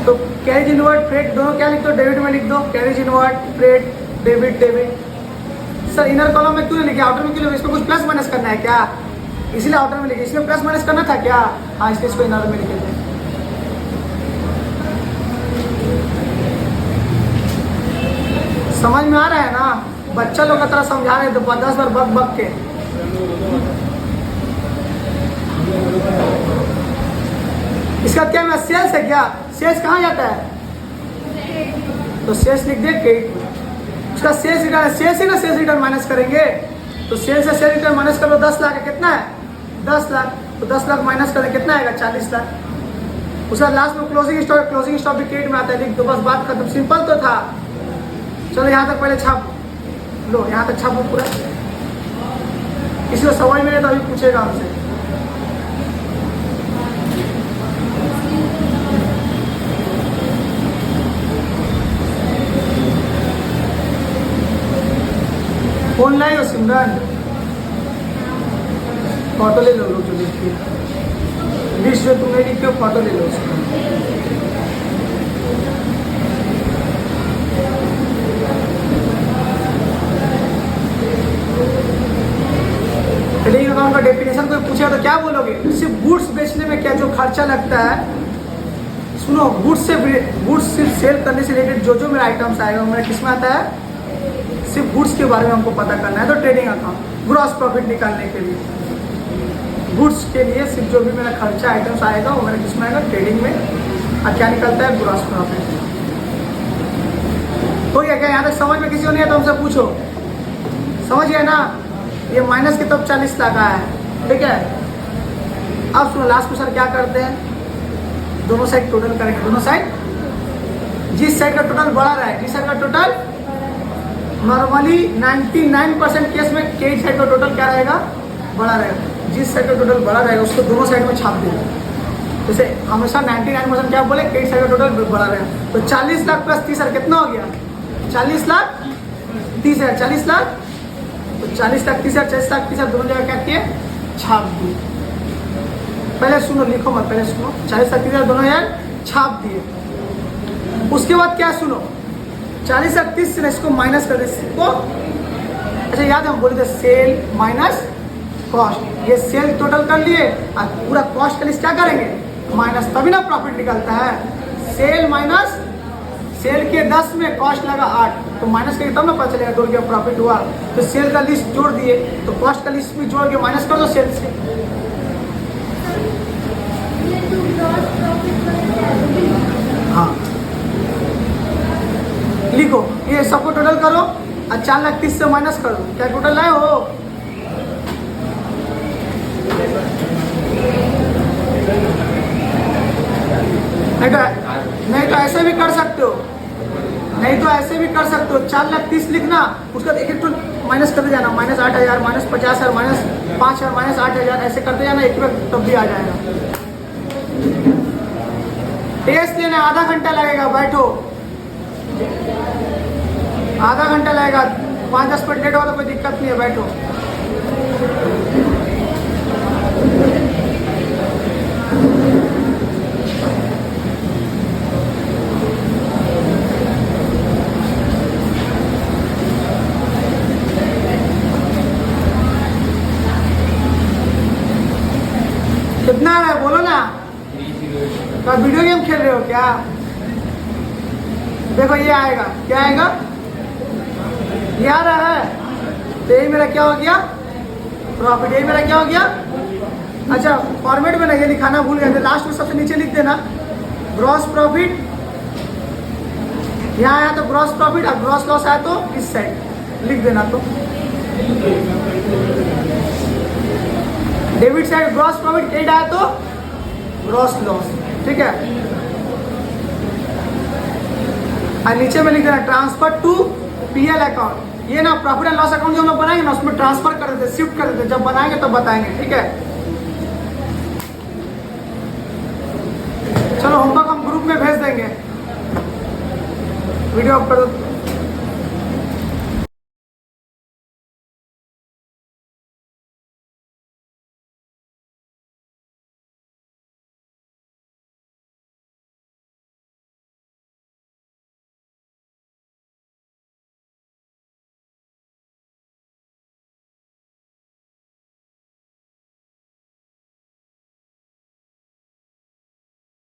तो कैरेज इनवर्ड फ्रेट दोनों क्या लिख दो? डेबिट में लिख दो। Carriage inward freight debit debit. Sir inner column में क्यों नहीं लिखे, आउटर में क्यों लिखे? इसमें कुछ प्लस माइनस करना है क्या? इसीलिए आउटर में लिखे। इसमें प्लस माइनस करना था क्या? हाँ इसलिए इसको इनर में लिखे थे। समझ में आ रहा है ना? बच्चा लोग का तरह समझा रहे तो 10 बार बक बक के। इसका क्या मैं सेल्स है क्या? सेल्स कहाँ जाता है? तो सेल्स लिख दे क्रेडिट में। उसका सेल्स रिटर्न है, सेल्स ही ना सेल्स रिटर्न माइनस करेंगे। तो सेल्स से सेल्स रिटर्न माइनस कर लो, 10 लाख है। कितना है? 10 लाख। तो 10 लाख माइनस करें कितना आएगा? 40 लाख। उसका लास्ट में क्लोजिंग स्टॉक, क्लोजिंग स्टॉक भी क्रेडिट में आता है, लिख दो, बस बात खत्म। सिंपल तो था। चलो यहाँ तक पहले छाप लो, यहाँ तक छापो पूरा। किसी को समझ में नहीं तो अभी पूछेगा हमसे। फोन लाई हो सिमरन? फोटो ले लो लोग जो लिखिए, लिस्ट जो तुमने लिखी हो फोटो ले लो उसका। ट्रेडिंग अकाउंट का डेफिनेशन कोई पूछेगा तो क्या बोलोगे? सिर्फ गुड्स बेचने में क्या जो खर्चा लगता है, सुनो, गुड्स सिर्फ सेल करने से रिलेटेड जो मेरा आइटम्स आएगा मेरा किस में आता है? सिर्फ गुड्स के बारे में हमको पता करना है। तो ट्रेडिंग अकाउंट ग्रॉस प्रॉफिट निकालने के लिए, गुड्स के लिए सिर्फ जो भी मेरा खर्चा आइटम्स आएगा वो मेरा किस में आएगा? ट्रेडिंग में। और क्या निकलता है? Gross profit. तो क्या यहाँ तक समझ में किसी को नहीं है तो हमसे पूछो। समझ गए ना? ये माइनस के तब 40 लाख आया है, ठीक है। अब सुनो, लास्ट क्वेश्चन क्या करते हैं? दोनों साइड टोटल करेंगे। दोनों साइड, जिस साइड का टोटल बढ़ा रहा है, जिस साइड का टोटल नॉर्मली 99% केस में क्रेडिट साइड का टोटल क्या रहेगा? बढ़ा रहेगा। जिस साइड का टोटल बढ़ा रहेगा उसको दोनों साइड में छाप देगा। जैसे हमेशा 99% क्या बोले? क्रेडिट साइड का टोटल बढ़ा रहेगा। तो 40 लाख प्लस 30,000 कितना हो गया? 40 लाख 30,000। 40 लाख तो 40 लाख 30,000, 40 लाख 30,000 दोनों जगह क्या किए? छाप दिए। पहले सुनो, लिखो मत, पहले सुनो। 40 लाख 30,000 दोनों यार छाप दिए। उसके बाद क्या सुनो, 40 और 30 से इसको माइनस कर दे इसको। अच्छा याद है हम बोले थे सेल माइनस कॉस्ट, ये सेल टोटल कर लिए और पूरा कॉस्ट का लिस्ट क्या करेंगे माइनस, तभी ना प्रॉफिट निकलता है। सेल माइनस, सेल के 10 में कॉस्ट लगा 8, तो माइनस करेंगे तब ना पता चलेगा 2 रुपया प्रॉफिट हुआ। तो सेल का लिस्ट जोड़ दिए, तो कॉस्ट का लिस्ट भी जोड़ के माइनस कर दो सेल से। हाँ लिखो, ये सबको टोटल करो और 4,30,000 से माइनस करो, क्या टोटल लाए हो। नहीं तो ऐसे भी कर सकते हो, नहीं तो ऐसे भी कर सकते हो। 4,30,000 लिखना, उसका एक एक माइनस करते जाना, माइनस 8,000, माइनस 50,000, माइनस 5,000, माइनस 8,000, ऐसे करते जाना, एक बार तब भी आ जाएगा। टेस्ट लेना आधा घंटा लगेगा, बैठो आधा घंटा लगेगा, 5-10 मिनट लेट हो तो कोई दिक्कत नहीं है, बैठो। कितना है बोलो ना, क्या वीडियो गेम खेल रहे हो क्या। देखो ये आएगा, क्या आएगा, ये आ रहा है, तो यही मेरा क्या हो गया प्रॉफिट, यही मेरा क्या हो गया। अच्छा फॉर्मेट में ना ये लिखाना भूल गए थे, लास्ट में सबसे नीचे लिख देना ग्रॉस प्रॉफिट, यहाँ आया तो ग्रॉस प्रॉफिट और ग्रॉस लॉस आया तो इस साइड लिख देना। तो debit side gross profit, credit आया तो ग्रॉस लॉस, ठीक है। और नीचे में लिख देना ट्रांसफर टू पीएल अकाउंट, ये ना प्रॉफिट एंड लॉस अकाउंट जो हम लोग बनाएंगे ना उसमें ट्रांसफर कर देते, शिफ्ट कर देते, जब बनाएंगे तब बताएंगे, ठीक है। चलो होमवर्क हम ग्रुप में भेज देंगे, वीडियो अप कर दो।